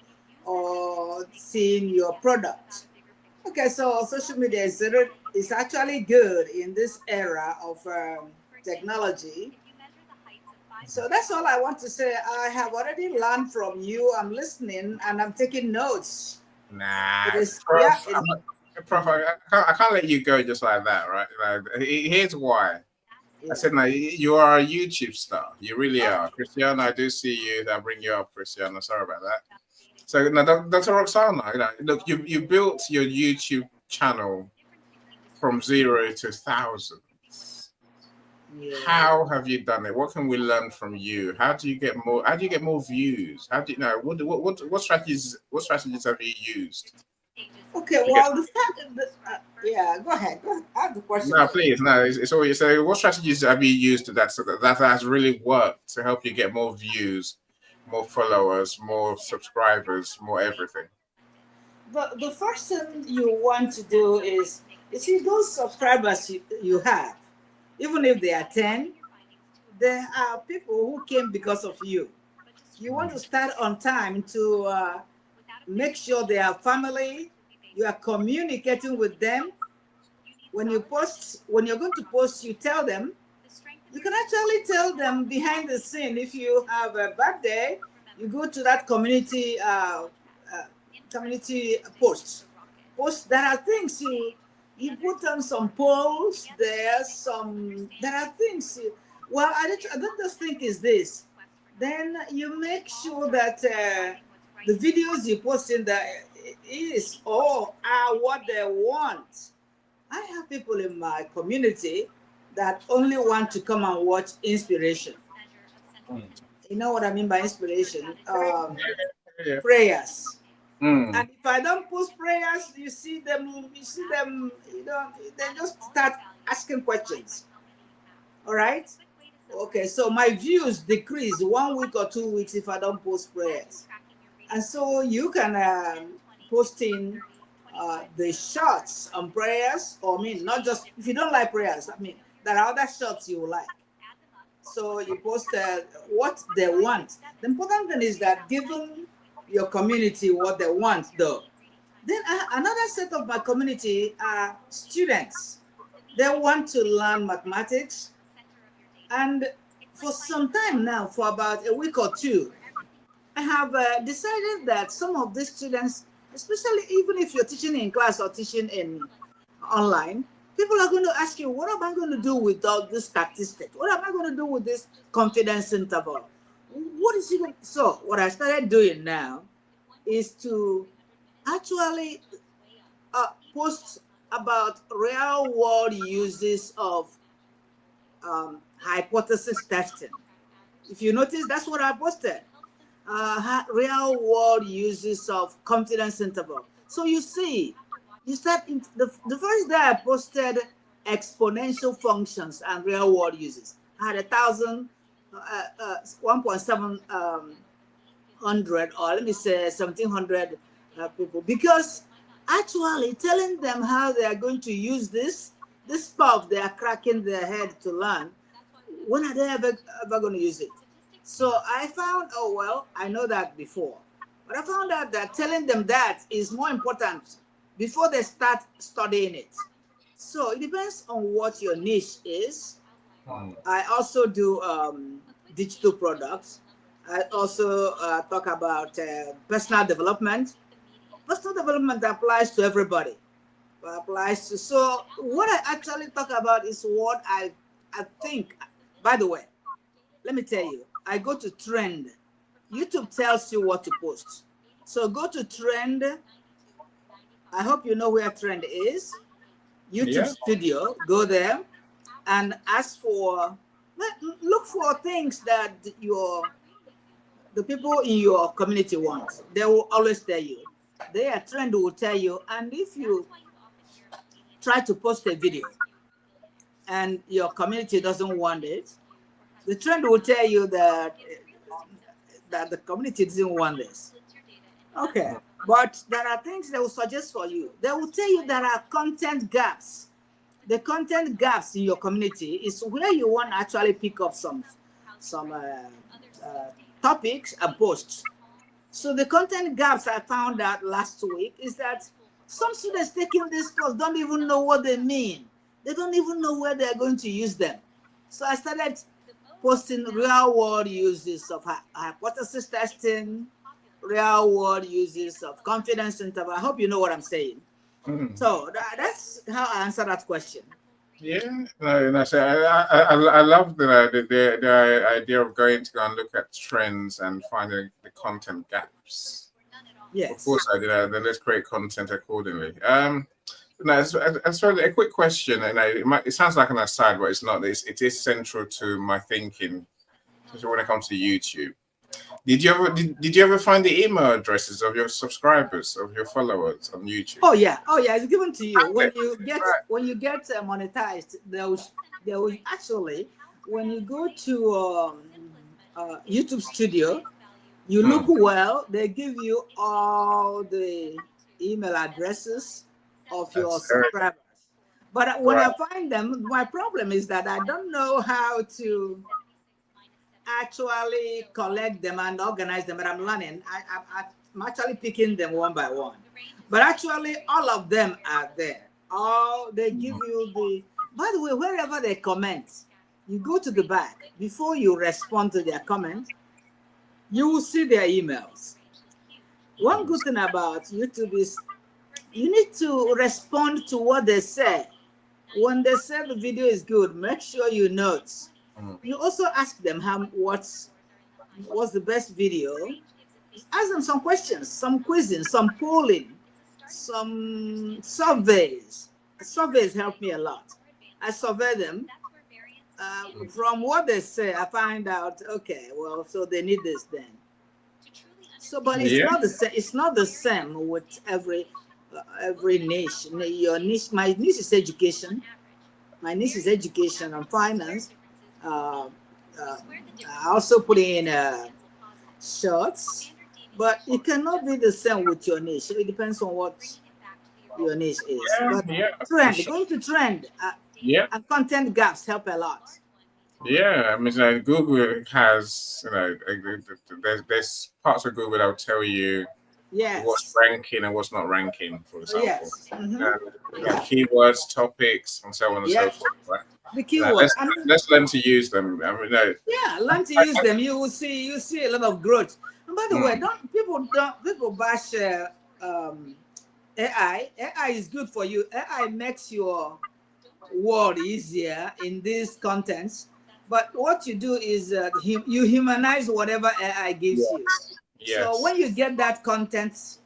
or seeing your product. Okay, so social media is actually good in this era of technology. So that's all I want to say. I have already learned from you. I'm listening and I'm taking notes. Nah, It is, Prof, yeah. Prof, I can't let you go just like that, right? Here's why. I said, now you are a YouTube star. You really are. Christiana, I do see you. I bring you up, Christiana. Sorry about that. So now, Dr. Roxana, look, you built your YouTube channel from 0 to thousands. Yeah. How have you done it? What can we learn from you? How do you get more? How do you get more views? How do you know? What strategies? What strategies have you used? Okay, well, the fact, yeah, go ahead. Go ahead. I have the question. No, please, no. It's always so. What strategies have you used that has really worked to help you get more views, more followers, more subscribers, more everything? The first thing you want to do is see those subscribers you have, even if they are 10, there are people who came because of you. You want to start on time to make sure they are family. You are communicating with them. When you post, when you're going to post, you tell them. You can actually tell them behind the scene. If you have a birthday, you go to that community post. There are things you put on some polls. There are things. Well, I don't just think is this. Then you make sure that the videos you post in there is or are what they want. I have people in my community that only want to come and watch inspiration. You know what I mean by inspiration? Yeah. Prayers. Mm. And if I don't post prayers, you see them, they just start asking questions. All right? Okay, so my views decrease 1 week or 2 weeks if I don't post prayers. And so you can post in the shots on prayers, or I mean, not just, if you don't like prayers, I mean, there are other shots you like. So you post what they want. The important thing is that giving your community what they want, though. Then another set of my community are students. They want to learn mathematics. And for some time now, for about a week or two, I have decided that some of these students, especially even if you're teaching in class or teaching in online, people are going to ask you, what am I going to do with all this statistics? What am I going to do with this confidence interval? What is it? So what I started doing now is to actually post about real world uses of hypothesis testing. If you notice, that's what I posted. Real world uses of confidence interval. So you see, you start in the first day I posted exponential functions and real world uses. I had 1.7 hundred, or let me say 1700 people, because actually telling them how they are going to use this stuff they are cracking their head to learn, when are they ever going to use it? So I found, oh, well, I know that before. But I found out that telling them that is more important before they start studying it. So it depends on what your niche is. I also do digital products. I also talk about personal development. Personal development applies to everybody. Applies to, so what I actually talk about is what I think. By the way, let me tell you, I go to trend. YouTube tells you what to post. So go to trend. I hope you know where trend is. YouTube Studio, go there and ask for, look for things that your the people in your community want. They will always tell you. Their trend will tell you. And if you try to post a video and your community doesn't want it, the trend will tell you that the community doesn't want this. Okay, but there are things they will suggest for you. They will tell you there are content gaps. The content gaps in your community is where you want to actually pick up some topics and posts. So the content gaps I found out last week is that some students taking this course don't even know what they mean. They don't even know where they're going to use them. So I started posting real world uses of hypothesis testing, real world uses of confidence interval. I hope you know what I'm saying. So that's how I answer that question. Yeah, no, so I love the idea of going to go and look at trends and finding the content gaps. Yes. Of course, I did. Then let's create content accordingly. No, as a quick question, and it sounds like an aside, but it's not. It is central to my thinking, especially when it comes to YouTube. Did you ever find the email addresses of your subscribers, of your followers on YouTube? Oh yeah, it's given to you when you get monetized. They will actually, when you go to YouTube Studio, you look well. They give you all the email addresses of your subscribers. But when I find them, my problem is that I don't know how to actually collect them and organize them, but I'm learning. I'm actually picking them one by one. But actually, all of them are there. They give you the, by the way, wherever they comment, you go to the back. Before you respond to their comment, you will see their emails. One good thing about YouTube is you need to respond to what they say. When they say the video is good, make sure you note. You also ask them what's the best video. Ask them some questions, some quizzing, some polling, some surveys. Surveys help me a lot. I survey them. From what they say, I find out, okay, well, so they need this then. So, but it's not the same. It's not the same with every niche. Your niche, my niche is education. My niche is education and finance. I also put in shorts, but it cannot be the same with your niche. It depends on what your niche is. But trend, going to trend, and content gaps help a lot. Yeah, I mean, like Google has, there's parts of Google that will tell you what's ranking and what's not ranking, for example. Keywords, topics, and so on and so forth. Right? The keywords. Let's learn to use them. I mean, learn to use them. You will see a lot of growth. And by the way, people bash AI. AI is good for you. AI makes your world easier in these contents. But what you do is you humanize whatever AI gives you. Yes. So when you get that content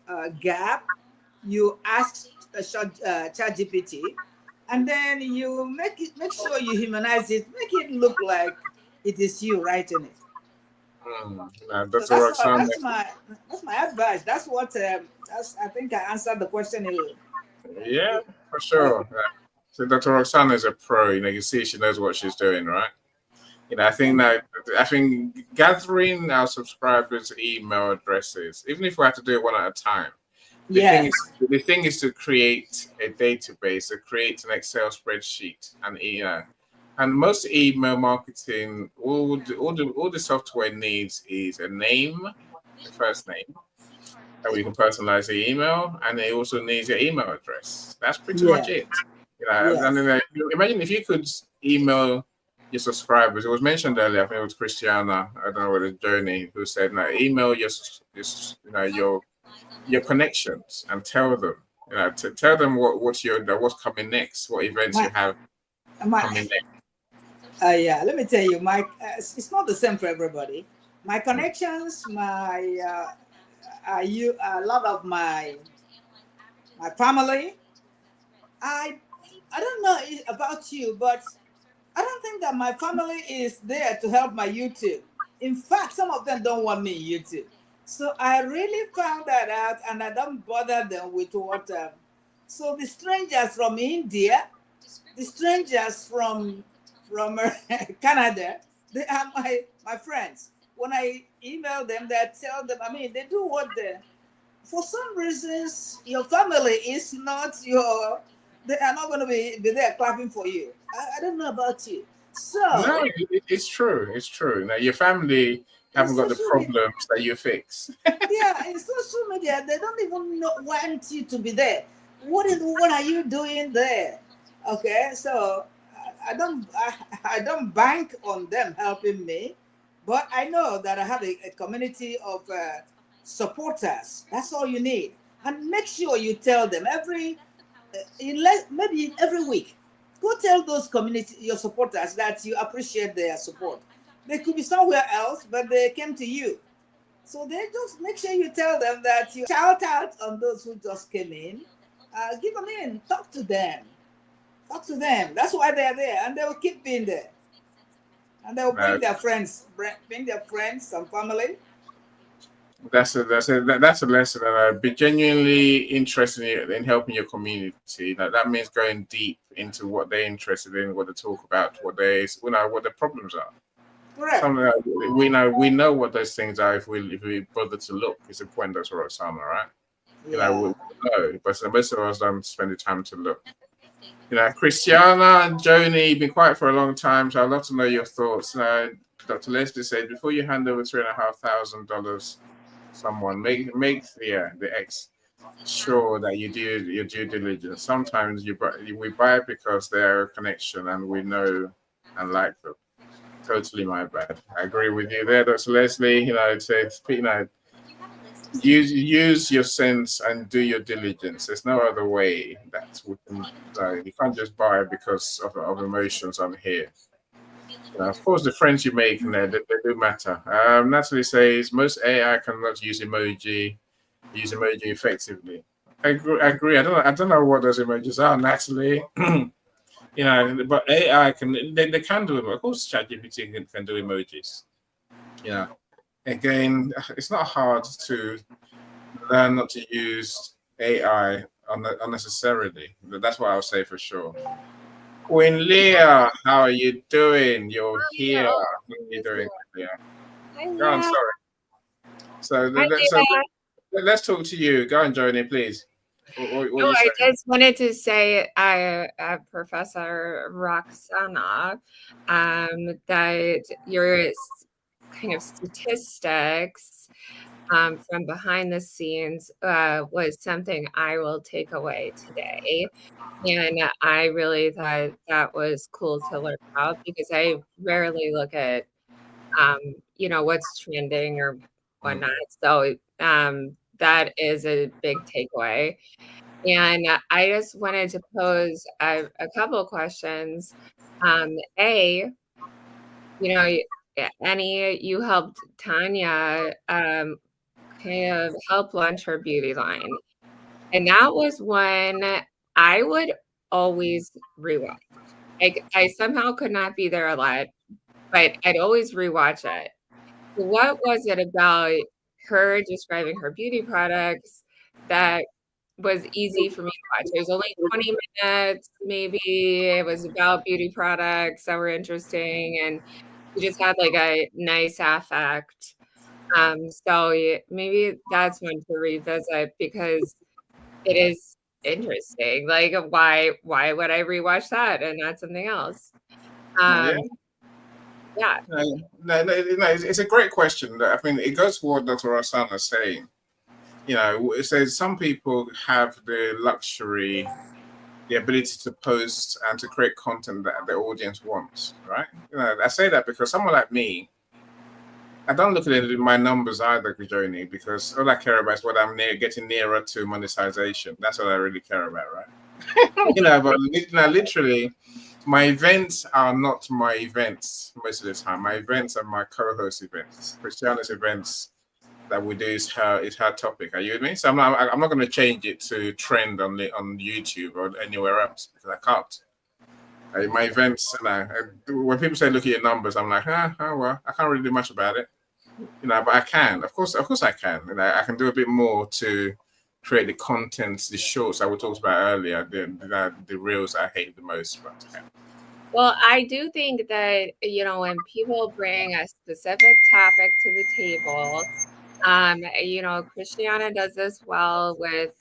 gap, you ask ChatGPT, and then you make sure you humanize it, make it look like it is you writing it. That's my advice. That's what I think I answered the question. Yeah, for sure. So Dr. Roxana is a pro. You can see she knows what she's doing, right? I think gathering our subscribers' email addresses, even if we have to do it one at a time, the thing is to create a database, to create an Excel spreadsheet, and most email marketing, all the software needs is a name, the first name, and we can personalize the email, and it also needs your email address. That's pretty much it. And then, imagine if you could email your subscribers. It was mentioned earlier, I think it was Christiana, I don't know whether it's Journey, who said, email your connections and tell them, tell them what's coming next, what events you have coming next. Let me tell you, it's not the same for everybody. My connections, a lot of my family. I don't know about you, but I don't think that my family is there to help my YouTube. In fact, some of them don't want me in YouTube. So I really found that out, and I don't bother them with what. So the strangers from India, the strangers from Canada, they are my friends. When I email them, they tell them. I mean, they do what they. For some reasons, your family is not your. They are not going to be there clapping for you. I don't know about you. No, So it's true. It's true. Now your family in haven't got the social media, problems that you fix. yeah, in social media, they don't even want you to be there. What are you doing there? Okay, so I don't bank on them helping me, but I know that I have a community of supporters. That's all you need, and make sure you tell them maybe every week. Go tell those your supporters that you appreciate their support. They could be somewhere else, but they came to you. So they just make sure you tell them that you shout out on those who just came in. Give them in, talk to them. Talk to them. That's why they're there, and they will keep being there. And they'll No, bring their friends, some family. that's a lesson, and I'd be genuinely interested in helping your community. That means going deep into what they're interested in, what they talk about, what the problems are. Correct. Something that we know what those things are if we bother to look. It's a point that's right, Sama, right? We Yeah. know, but most of us don't spend the time to look. Christiana and Joni, you've been quiet for a long time, so I'd love to know your thoughts. Dr. Leslie said, before you hand over $3,500 someone, make the X sure that you do your due diligence. Sometimes we buy it because they're a connection and we know and like them. Totally my bad. I agree with you there, Dr. Leslie. It says, use your sense and do your diligence. There's no other way that we can. You can't just buy because of emotions on here. Of course, the friends you make they do matter. Natalie says most AI cannot use emoji effectively. I agree. I don't know what those emojis are, Natalie. But AI they can do it. Of course, ChatGPT can do emojis. Again, it's not hard to learn not to use AI unnecessarily. That's what I'll say for sure. Queen Leah, how are you doing? You're here. How are you doing, Leah? Go on, sorry. So let's talk to you. Go on, Joni, please. What No, I just wanted to say, Professor Roxana, that your kind of statistics from behind the scenes was something I will take away today. And I really thought that was cool to learn about because I rarely look at, what's trending or whatnot. So that is a big takeaway. And I just wanted to pose a couple of questions. Annie, you helped Tanya kind of help launch her beauty line. And that was when I would always rewatch. I somehow could not be there a lot, but I'd always rewatch it. What was it about her describing her beauty products that was easy for me to watch? It was only 20 minutes, maybe. It was about beauty products that were interesting, and she just had like a nice affect. So maybe that's one to revisit because it is interesting. Like, why would I rewatch that and not something else? Yeah. No, it's a great question. I mean, it goes to what Dr. Roxana is saying. It says some people have the luxury, the ability to post and to create content that the audience wants, right? I say that because someone like me, I don't look at my numbers either, Joni, because all I care about is what I'm getting nearer to monetization. That's what I really care about, right? But literally, my events are not my events most of the time. My events are my co-host events. Christiana's events that we do is her topic. Are you with me? So I'm not going to change it to trend on YouTube or anywhere else because I can't. My events, when people say look at your numbers, I'm like, well, I can't really do much about it, but I can. Of course I can. I can do a bit more to create the contents, the shorts that we talked about earlier, the reels I hate the most. But well, I do think that, when people bring a specific topic to the table, Christiana does this well with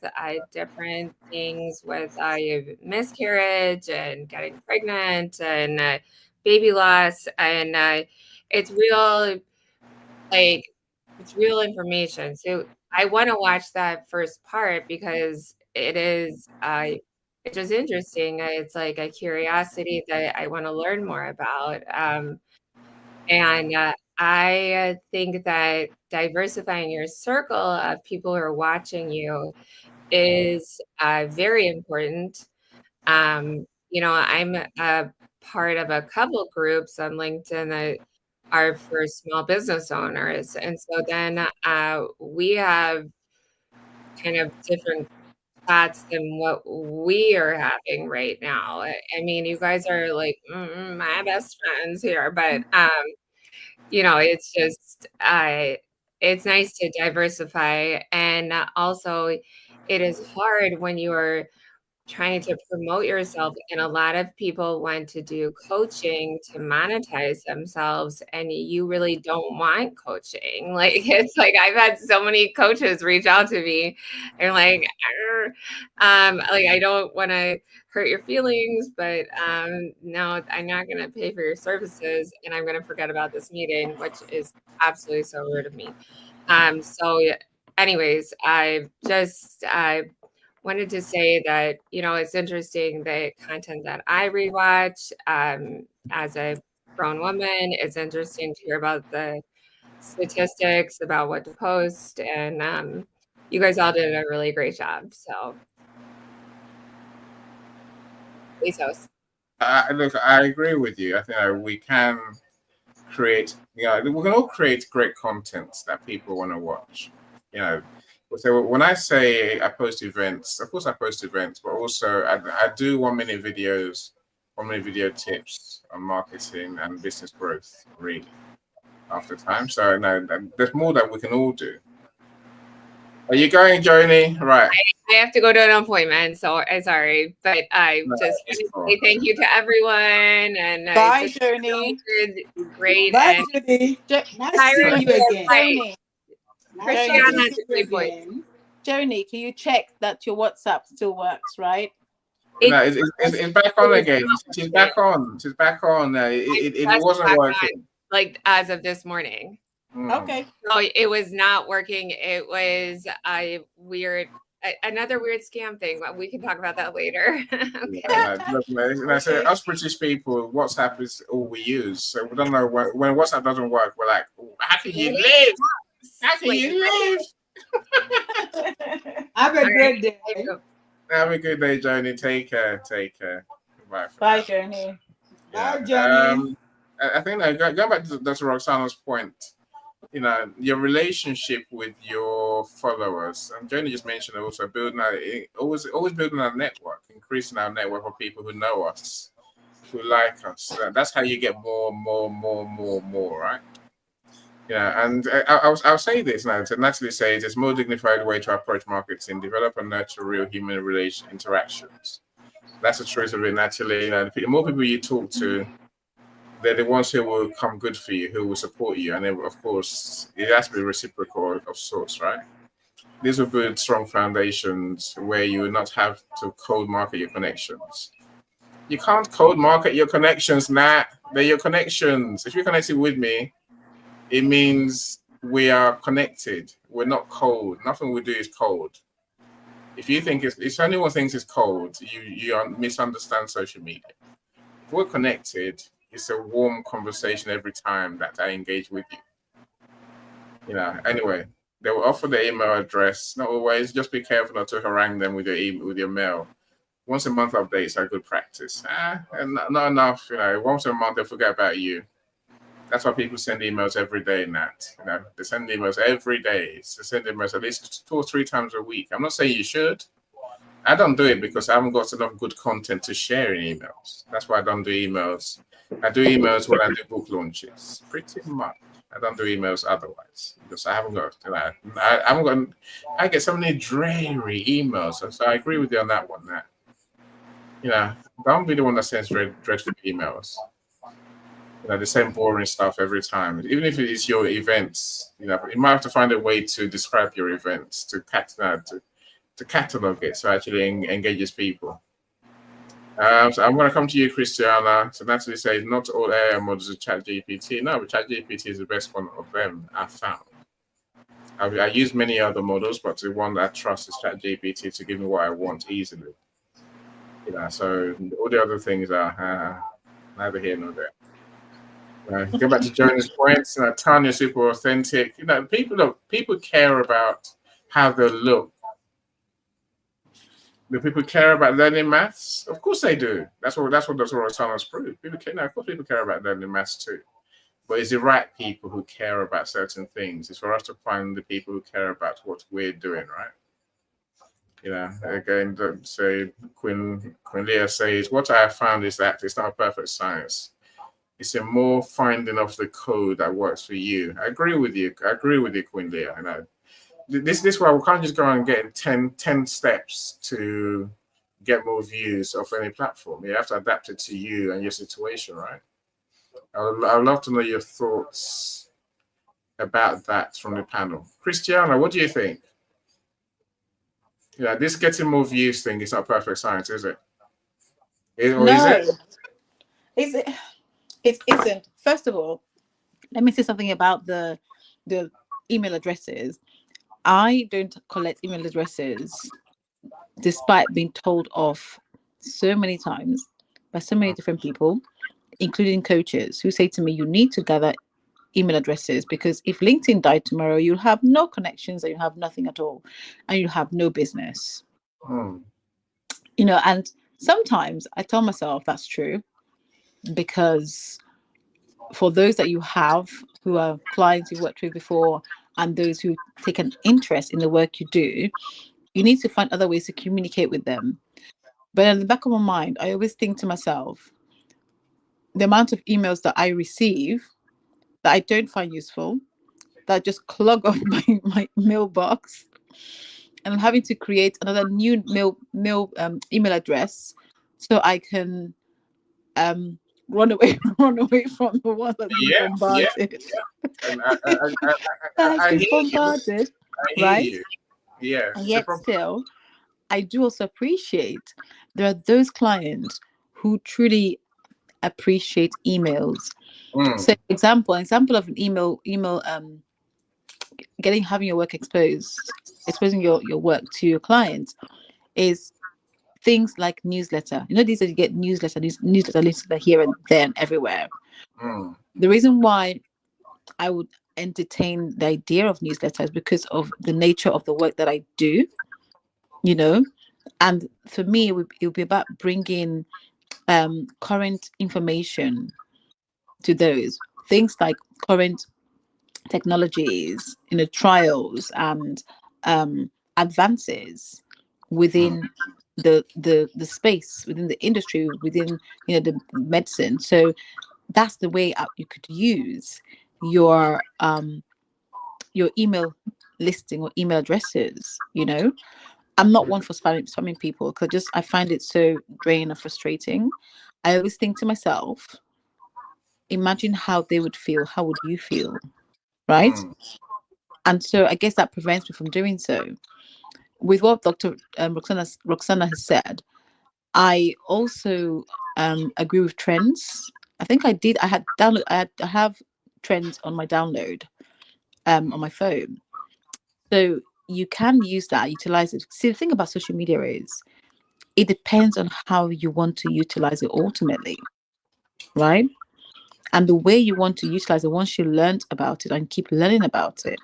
different things with miscarriage and getting pregnant and baby loss. And it's real, like, it's real information. So I want to watch that first part because it's just interesting. It's like a curiosity that I want to learn more about. And I think that diversifying your circle of people who are watching you is very important. I'm a part of a couple groups on LinkedIn that are for small business owners. And so then we have kind of different thoughts than what we are having right now. I mean, you guys are like my best friends here, but it's just it's nice to diversify. And also it is hard when you are trying to promote yourself, and a lot of people want to do coaching to monetize themselves, and you really don't want coaching. Like, it's like I've had so many coaches reach out to me and like I don't want to hurt your feelings, but no, I'm not going to pay for your services, and I'm going to forget about this meeting, which is absolutely so rude of me. So anyways, I wanted to say that, it's interesting, the content that I rewatch as a grown woman. It's interesting to hear about the statistics about what to post. And you guys all did a really great job. So, Bezos. Look, I agree with you. I think we can create, we can all create great content that people want to watch. So when I say I post events, of course I post events, but also I do 1 minute videos, 1 minute video tips on marketing and business growth, really, after time. So there's more that we can all do. Are you going, Joni? Right. I have to go to an appointment, so I'm sorry, but I just want to say thank you to everyone. And bye, Joni. Great. Bye, Judy. Nice to see you again. Joni. Christiana, Joni, can you check that your WhatsApp still works, right? It's back on again. She's back on. She's back on. It wasn't working. Like as of this morning. Okay. No, it was not working. It was another weird scam thing. We can talk about that later. Okay. I say us British people, WhatsApp is all we use. So we don't know when WhatsApp doesn't work. We're like, how can you live? How can you live? Have a great day. Have a good day, Joni. Take care. Take care. Bye. Bye, Joni. Bye, Joni. I think going back to Dr. Roxana's point, your relationship with your followers, and Joni just mentioned also always building our network, increasing our network of people who know us, who like us. That's how you get more, right? And I'll say this now to naturally say it's a more dignified way to approach marketing, develop and nurture real human relation interactions. That's the truth of it. Naturally, the more people you talk to, they're the ones who will come good for you, who will support you, and then, of course, it has to be reciprocal of sorts, right? These will build strong foundations where you will not have to cold market your connections. You can't cold market your connections, Nat. They're your connections. If you're connected with me, it means we are connected. We're not cold. Nothing we do is cold. If you think if anyone thinks it's cold, you misunderstand social media. If we're connected, it's a warm conversation every time that I engage with you. Anyway, they will offer the email address. Not always. Just be careful not to harangue them with your mail. Once a month updates are good practice. And not enough. Once a month they'll forget about you. That's why people send emails every day, Nat. They send emails every day. They send emails at least 2 or 3 times a week. I'm not saying you should. I don't do it because I haven't got enough good content to share in emails. That's why I don't do emails. I do emails when I do book launches, pretty much. I don't do emails otherwise because I haven't got. I haven't got. I get so many dreary emails, so I agree with you on that one. That don't be the one that sends dreadful emails. The same boring stuff every time. Even if it is your events, you might have to find a way to describe your events to catalog it so it actually engages people. So I'm going to come to you, Christiana. So Natalie says not all AI models are ChatGPT. No, but ChatGPT is the best one of them I've found. I use many other models, but the one that I trust is ChatGPT to give me what I want easily. So all the other things are neither here nor there. Go back to Jonah's points. Tanya, super authentic. People care about how they look. Do people care about learning maths? Of course they do. That's what Dr. Roxana's proved. People care. Of course, people care about learning maths too. But it's the right people who care about certain things. It's for us to find the people who care about what we're doing, right? Again, say Queen Leah says, what I have found is that it's not a perfect science. It's a more finding of the code that works for you. I agree with you. Queen Leah. This way we can't just go and get 10 steps to get more views of any platform. You have to adapt it to you and your situation, right? I'd love to know your thoughts about that from the panel. Christiana, what do you think? This getting more views thing is not perfect science, is it? Or is it? Is it? It isn't. First of all, let me say something about the email addresses. I don't collect email addresses despite being told off so many times by so many different people, including coaches who say to me, you need to gather email addresses because if LinkedIn died tomorrow, you'll have no connections and you have nothing at all and you have no business. And sometimes I tell myself that's true because for those that you have who are clients you've worked with before and those who take an interest in the work you do, you need to find other ways to communicate with them. But in the back of my mind, I always think to myself, the amount of emails that I receive that I don't find useful, that just clog up my mailbox, and I'm having to create another new email address so I can run away from the one that's been bombarded. And That's been bombarded, right? You. Yeah. And yet still, I do also appreciate there are those clients who truly appreciate emails. So example of an email having your work exposing your work to your clients is things like newsletter. These are you get newsletter links here and there and everywhere. The reason why I would entertain the idea of newsletters because of the nature of the work that I do, and for me it would be about bringing current information to those things like current technologies, trials and advances within the space, within the industry, within the medicine. So that's the way you could use your email listing or email addresses. I'm not one for spamming people because I find it so draining and frustrating. I always think to myself, imagine how they would feel. How would you feel? Right? And so I guess that prevents me from doing so. With what Dr. Roxana has said, I also agree with trends. I think I did. I have trends on my download on my phone. So you can use that, utilize it. See, the thing about social media is it depends on how you want to utilize it ultimately, right? And the way you want to utilize it, once you learned about it and keep learning about it,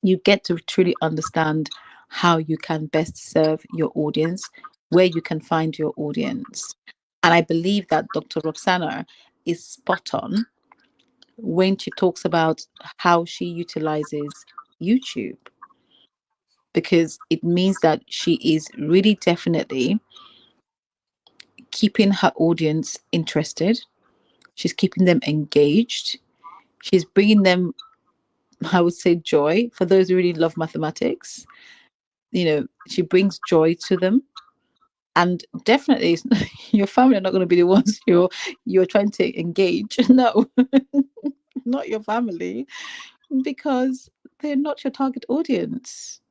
you get to truly understand how you can best serve your audience, where you can find your audience. And I believe that Dr. Roxana is spot on when she talks about how she utilizes YouTube. because it means that she is really definitely keeping her audience interested. She's keeping them engaged. She's bringing them, I would say, joy. For those who really love mathematics, she brings joy to them. And definitely, your family are not going to be the ones you're trying to engage. No, not your family, because they're not your target audience,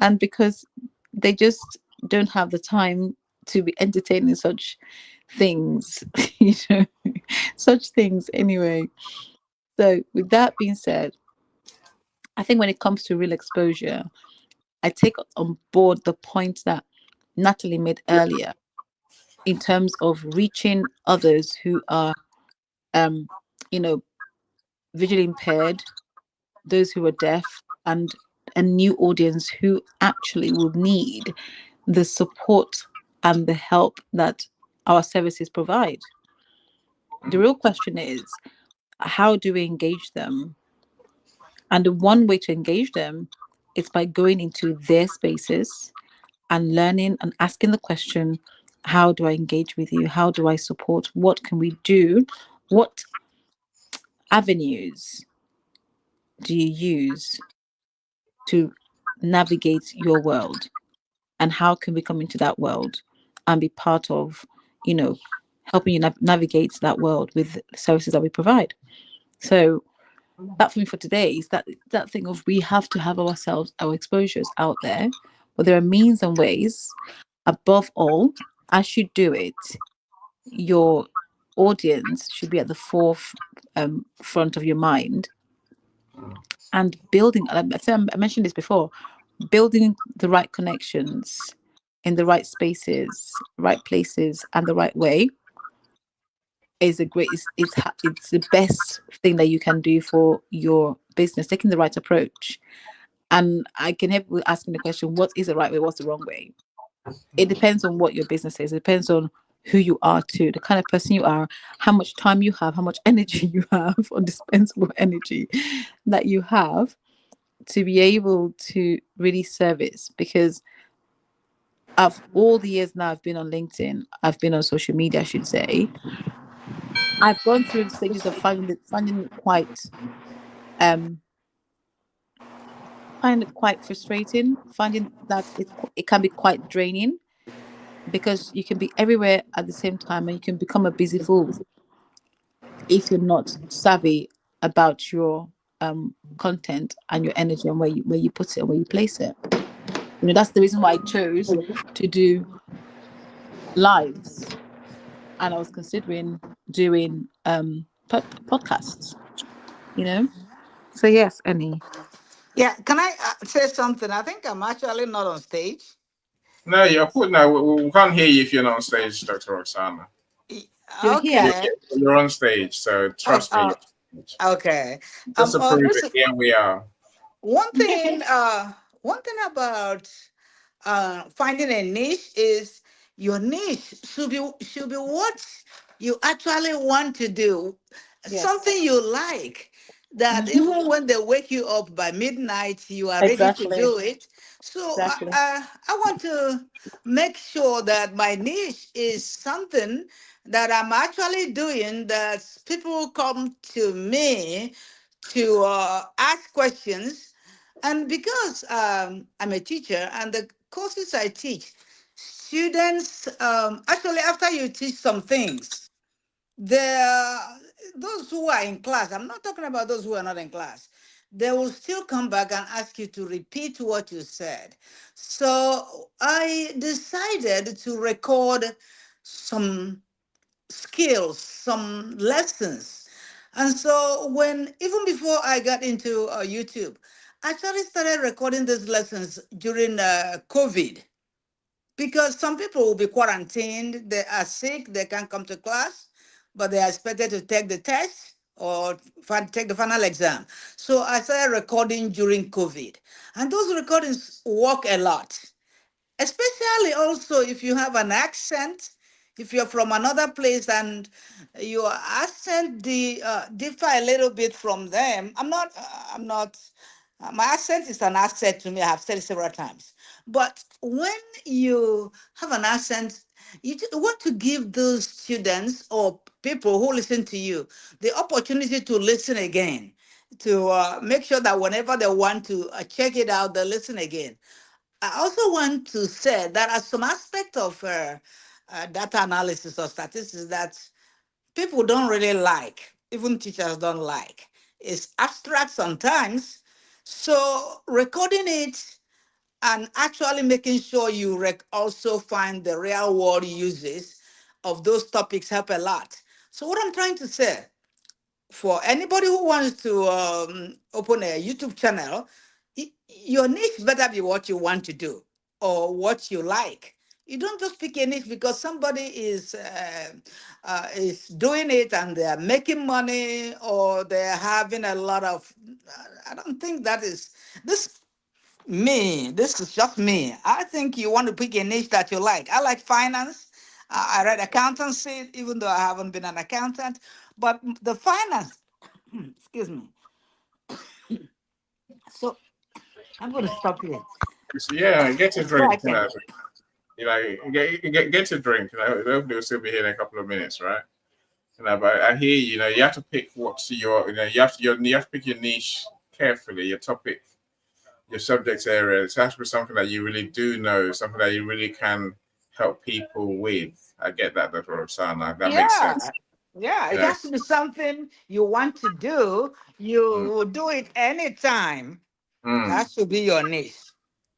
and because they just don't have the time to be entertaining such things, you know, such things anyway. So, with that being said, I think when it comes to real exposure, I take on board the point that Natalie made earlier in terms of reaching others who are, um, you know, visually impaired, those who are deaf, and a new audience who actually will need the support and the help that our services provide. The real question is, how do we engage them? And the one way to engage them is by going into their spaces and learning and asking the question, how do I engage with you? How do I support? What can we do? What avenues do you use to navigate your world? And how can we come into that world and be part of, helping you navigate that world with the services that we provide? So that for me for today is that thing of we have to have our exposures out there, but there are means and ways. Above all, as you do it, your audience should be at the front of your mind, and building. I mentioned this before, building the right connections in the right spaces, right places, and the right way is it's the best thing that you can do for your business. Taking the right approach, and I can help with asking the question: what is the right way? What's the wrong way? It depends on what your business is. It depends on who you are too, the kind of person you are, how much time you have, how much energy you have, or dispensable energy that you have to be able to really service. Because of all the years now I've been on LinkedIn, I've been on social media, I should say, I've gone through the stages of finding it quite um find it quite frustrating, finding that it can be quite draining, because you can be everywhere at the same time and you can become a busy fool if you're not savvy about your content and your energy and where you put it and where you place it. That's the reason why I chose to do lives, and I was considering doing podcasts. So yes, Annie. Yeah, can I say something? I think I'm actually not on stage. No, we can't hear you if you're not on stage, Dr. Roxana. You're here. Okay. You're on stage, so Oh, trust me. okay. Just to prove This it, here we are. one thing. One thing about finding a niche is your niche should be what you actually want to do, Yes. something you like. That Mhm. even when they wake you up by midnight, you are ready to Exactly. do it. So Exactly. I want to make sure that my niche is something that I'm actually doing, that people come to me to ask questions. And because I'm a teacher and the courses I teach, students, actually, after you teach some things, there, those who are in class, I'm not talking about those who are not in class, they will still come back and ask you to repeat what you said. So I decided to record some skills, some lessons. And so even before I got into YouTube, I actually started recording these lessons during COVID, because some people will be quarantined, they are sick, they can't come to class, but they are expected to take the test or take the final exam. So I started recording during COVID. And those recordings work a lot, especially also if you have an accent, if you're from another place and your accent differ a little bit from them. I'm not My accent is an asset to me. I have said it several times. But when you have an accent, you want to give those students or people who listen to you the opportunity to listen again, to make sure that whenever they want to check it out, they listen again. I also want to say that as some aspect of data analysis or statistics that people don't really like, even teachers don't like. It's abstract sometimes. So recording it and actually making sure you also find the real world uses of those topics help a lot. So what I'm trying to say, for anybody who wants to open a YouTube channel, your niche better be what you want to do or what you like. You don't just pick a niche because somebody is doing it and they're making money or they're having a lot of. I don't think that is this. Me, this is just me. I think you want to pick a niche that you like. I like finance. I read accountancy, even though I haven't been an accountant. But the finance, excuse me. So I'm going to stop here. Yeah, get a So I drink. can. Get a drink. Hopefully we'll still be here in a couple of minutes, right? But I hear you. You have to pick what's your. You have to pick your niche carefully. Your topic, your subject area. It has to be something that you really do know, something that you really can help people with. I get that. That's what I'm saying. That makes Yeah. sense. Yeah, You it know. has to be something you want to do. You Mm, will do it anytime. mm. That should be your niche.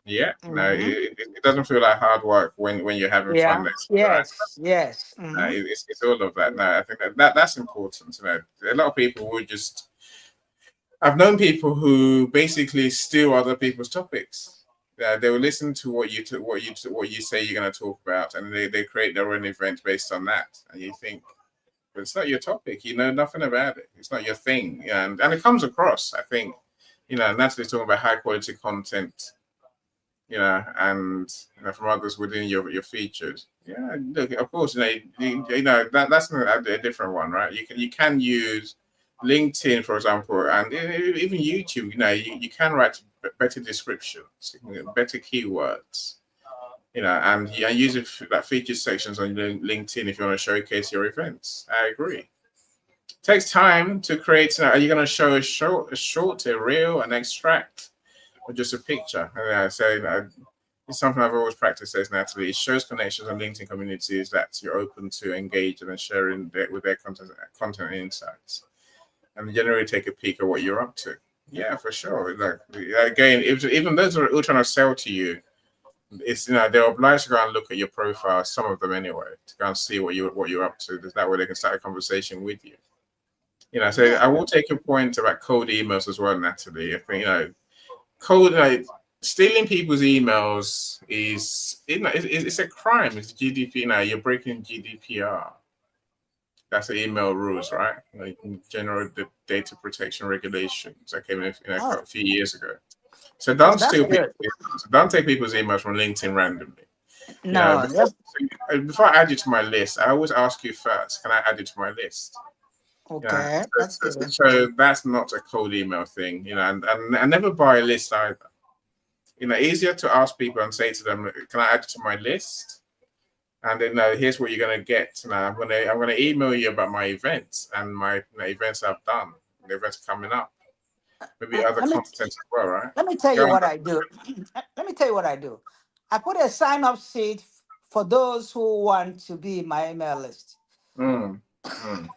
Yeah. No, Hmm. it doesn't feel like hard work when you're having fun. Yeah. Next, right? Yes. Yes. No, Hmm. it's all of that. No, I think that's important. A lot of people would just. I've known people who basically steal other people's topics. They will listen to what you say you're going to talk about, and they create their own event based on that. And you think, but it's not your topic. You know nothing about it. It's not your thing, and it comes across. I think, Natalie's talking about high quality content, and from others within your features. Yeah, look, of course, that's a different one, right? You can use LinkedIn, for example, and even YouTube. You can write better descriptions, better keywords, and use it like featured sections on LinkedIn if you want to showcase your events. I agree. Takes time to create. Are you going to show a reel, an extract, or just a picture? So it's something I've always practiced, says Natalie. It shows connections on LinkedIn communities that you're open to engage and sharing with their content and insights, and generally take a peek at what you're up to. Yeah, for sure. Like again, even those who are trying to sell to you, it's they're obliged to go and look at your profile. Some of them anyway, to go and see what you're up to. That way they can start a conversation with you. So Yeah. I will take your point about cold emails as well, Natalie. I think cold stealing people's emails is it's a crime. It's GDP. You're breaking GDPR. That's the email rules, right? Like general data protection regulations that came in Oh, a few years ago. So oh, don't that's steal good. people. So don't take people's emails from LinkedIn randomly. No, Before I add you to my list, I always ask you first, can I add you to my list? Yeah. okay. That's good. So that's not a cold email thing, and I never buy a list either. Easier to ask people and say to them, can I add you to my list? And then here's what you're gonna get. Now I'm gonna email you about my events and my events I've done, the events coming up, maybe other Let me content as well, right? let me tell Go you on. what I do. Let me tell you what I do. I put a sign up sheet for those who want to be in my email list. Mm, mm.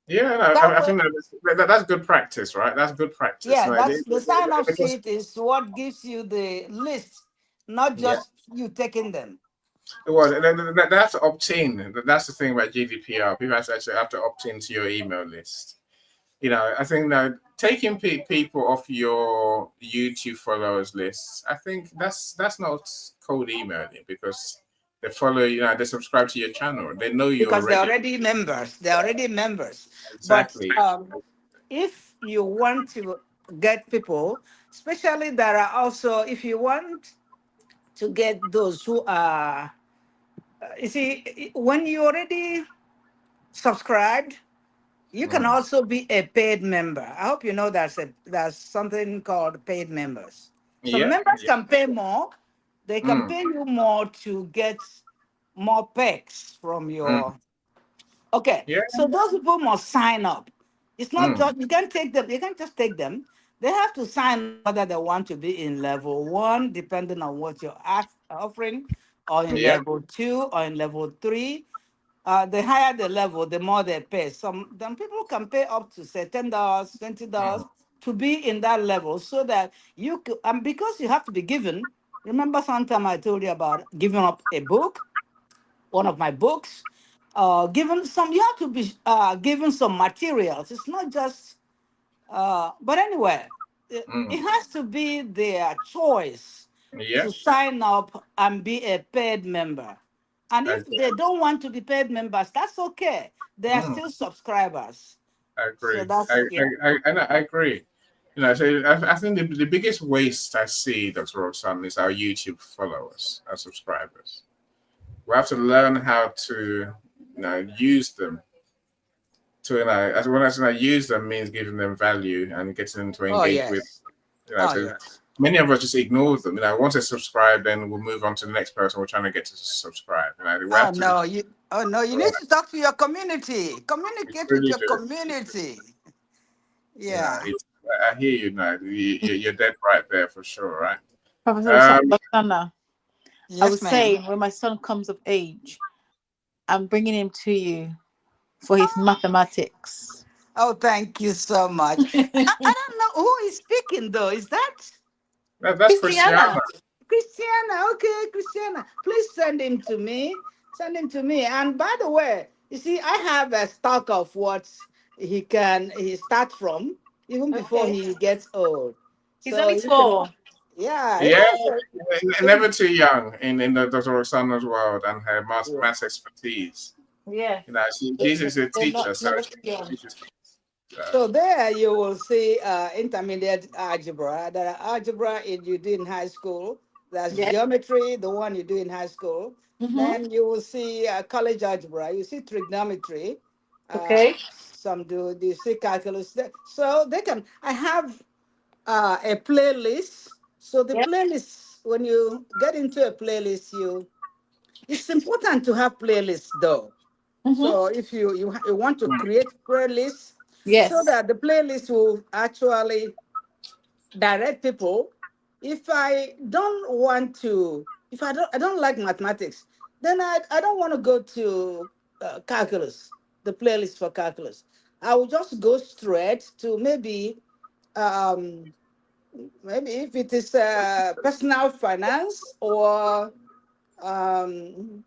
Yeah, no, That I way, think that's good practice, right? That's good practice. yeah, that's the sign up Because sheet is what gives you the list, not yeah, just you taking them. well, that's opt in. That's the thing about GDPR. People actually have to opt into your email list. I think that taking people off your YouTube followers list, I think that's not cold emailing because they follow, they subscribe to your channel. They know you Because they're already. already members. They're already members. But Exactly. if you want to get people, especially there are also, if you want to get those who are, you see, when you already subscribed, You can also be a paid member. I hope you know there's something called paid members. So Yeah. members Yeah. can pay more. They can Mm, pay you more to get more perks from mm, your. Okay, yeah. so those people must sign up. It's not Mm, just you can't take them. You can't just take them. They have to sign whether they want to be in level 1, depending on what you're offering, or in yeah. level 2, or in level 3. The higher the level, the more they pay. Some people can pay up to say $10, $20 Mm, to be in that level, so that you could, and because you have to be given. Remember, sometime I told you about giving up a book, one of my books. Given some, you have to be given some materials. It's not just. But anyway, it mm, has to be their choice yeah. to sign up and be a paid member. And I if they don't want to be paid members, that's okay. They are mm, still subscribers. I So agree. that's, yeah. I agree. So I think the biggest waste I see, Dr. Roxanne, is our YouTube followers, our subscribers. We have to learn how to, use them to, as when I say use them means giving them value and getting them to Oh, engage with, yes. Oh, so yes. many of us just ignore them. Once they subscribe, then we'll move on to the next person we're trying to get to subscribe. We Oh, have to, no. You need to talk to your community. we Communicate with really your do. community. Yeah. It's, I hear you now. You're dead right there for sure, right? Professor Um, Roxana, I Yes, was ma'am. saying when my son comes of age, I'm bringing him to you for his mathematics. Oh, thank you so much. I don't know who is speaking, though. Is that that's Christiana. Christiana. Christiana? Okay, Christiana. Please send him to me. Send him to me. And by the way, you see, I have a stock of what he start from even before Okay. he gets old. He's So only you can, 4. yeah, Yeah, yeah. never too young in the Dr. Roxana's world and her Yeah. maths expertise. Yeah. She's a They're teacher, not so never she too young. teaches kids. So there you will see intermediate algebra. There are algebra you do in high school. There's Yeah. geometry, the one you do in high school. Mm-hmm. Then you will see college algebra. You see trigonometry. Okay. Some do. You see calculus. So they can. I have a playlist. So the Yeah. playlist, when you get into a playlist, it's important to have playlists though. Mm-hmm. So if you want to create playlists, so Yes. that the playlist will actually direct people. If I don't want to, if I don't like mathematics, then I don't want to go to calculus, the playlist for calculus. I will just go straight to um, maybe if it is personal finance or um,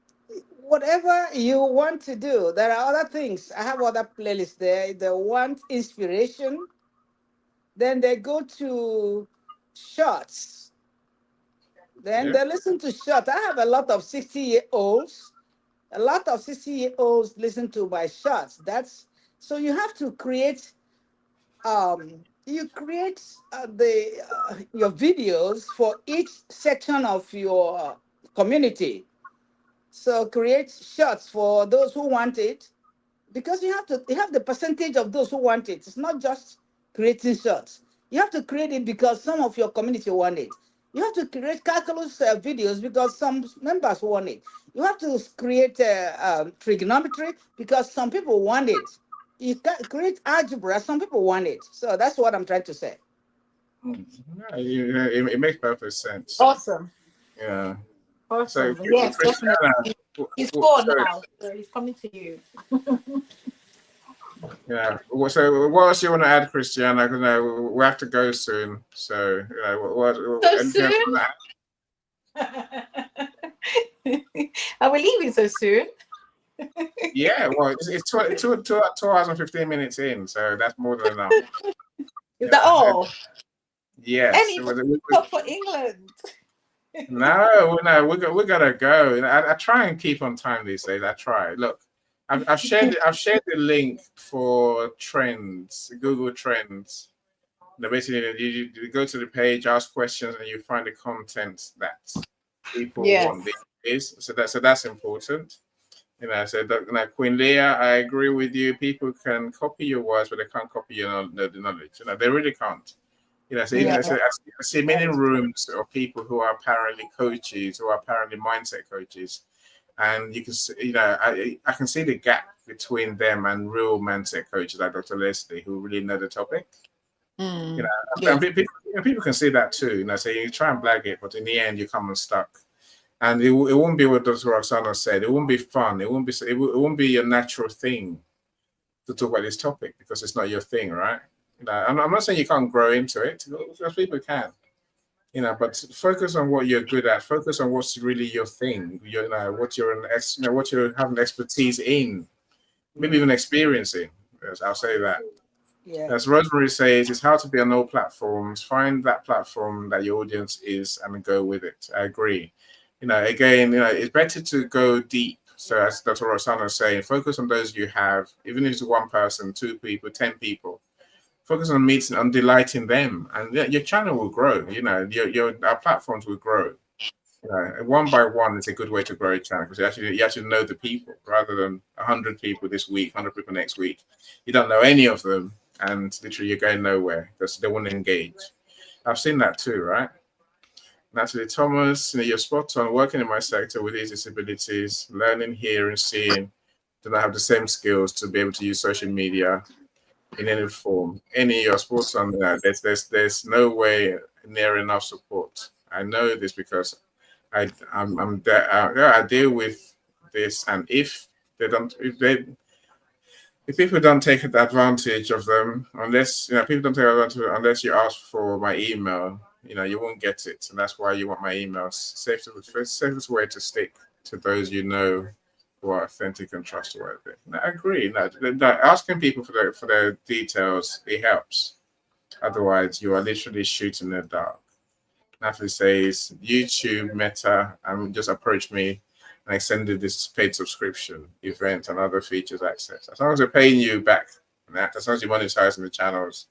whatever you want to do. There are other things. I have other playlists there. They want inspiration, then they go to shorts. Then Yeah. they listen to shorts. I have a lot of 60-year-olds. A lot of 60-year-olds listen to my shorts. That's so you have to create. You create the your videos for each section of your community. So create shorts for those who want it, because you have the percentage of those who want it. It's not just creating shorts. You have to create it because some of your community want it. You have to create calculus videos because some members want it. You have to create trigonometry because some people want it. You can create algebra, some people want it. So that's what I'm trying to say. Yeah, it makes perfect sense. Awesome. Yeah. So, Awesome. Yes, definitely. Christiana, He's 4 so now, so he's coming to you. yeah. So, what else you want to add, Christiana? Because we have to go soon. So, So anything else soon? you want to add? Are we leaving so soon? Yeah. Well, it's 2 hours and 15 minutes in, so that's more than enough. Is that all? Yes. Any talk for England? No, we gotta go. I try and keep on time these days. I try. Look, I've shared the link for trends, Google Trends. Basically, you go to the page, ask questions, and you find the content that people Yes. want. This is so that's important. You know, so Queen Leah, I agree with you. People can copy your words, but they can't copy the knowledge. You know, they really can't. You know, so Yeah. I see many rooms of people who are apparently coaches, who are apparently mindset coaches, and you can see, you know, I can see the gap between them and real mindset coaches like Dr. Leslie, who really know the topic. You know, Yes. and people can see that too. You know, so you try and blag it, but in the end, you come unstuck. And it won't be what Dr. Roxana said. It won't be fun. It won't be your natural thing to talk about this topic because it's not your thing, right? You know, I'm not saying you can't grow into it because people can. You know, but focus on what you're good at. Focus on what's really your thing. You know, what you're having expertise in, maybe even experiencing. Yes, I'll say that. Yeah. As Rosemary says, it's how to be on all platforms. Find that platform that your audience is and go with it. I agree. You know, again, you know, it's better to go deep. So as Dr. Roxana is saying, focus on those you have, even if it's one person, 2 people, 10 people. Focus on meeting, on delighting them, and your channel will grow. You know, our platforms will grow. You know, one by one is a good way to grow a channel because you actually know the people rather than 100 people this week, 100 people next week. You don't know any of them, and literally you're going nowhere because they won't engage. I've seen that too, right? Natalie Thomas, you know, you're spot on. Working in my sector with these disabilities, learning, hearing, seeing, do not have the same skills to be able to use social media in any form. You're spot on that. There's no way near enough support. I know this because I'm there. I deal with this, and if people don't take advantage of them, unless people don't take advantage unless you ask for my email, you won't get it, and that's why you want my emails. Safest way to stick to those who are authentic and trustworthy. No, I agree. No, asking people for their details, it helps. Otherwise, you are literally shooting in the dark. Natalie says, YouTube, Meta, just approach me and extended this paid subscription, event, and other features access. As long as they're paying you back, as long as you're monetizing the channels,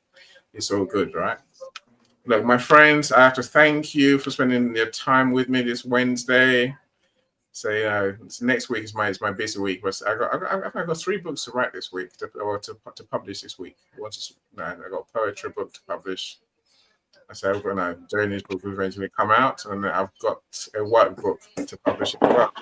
it's all good, right? Look, my friends, I have to thank you for spending your time with me this Wednesday. So next week is my busy week, but I've got 3 books to write this week to publish this week. I got a poetry book to publish. I said I'm gonna Journey's book will eventually come out, and I've got a workbook to publish as well.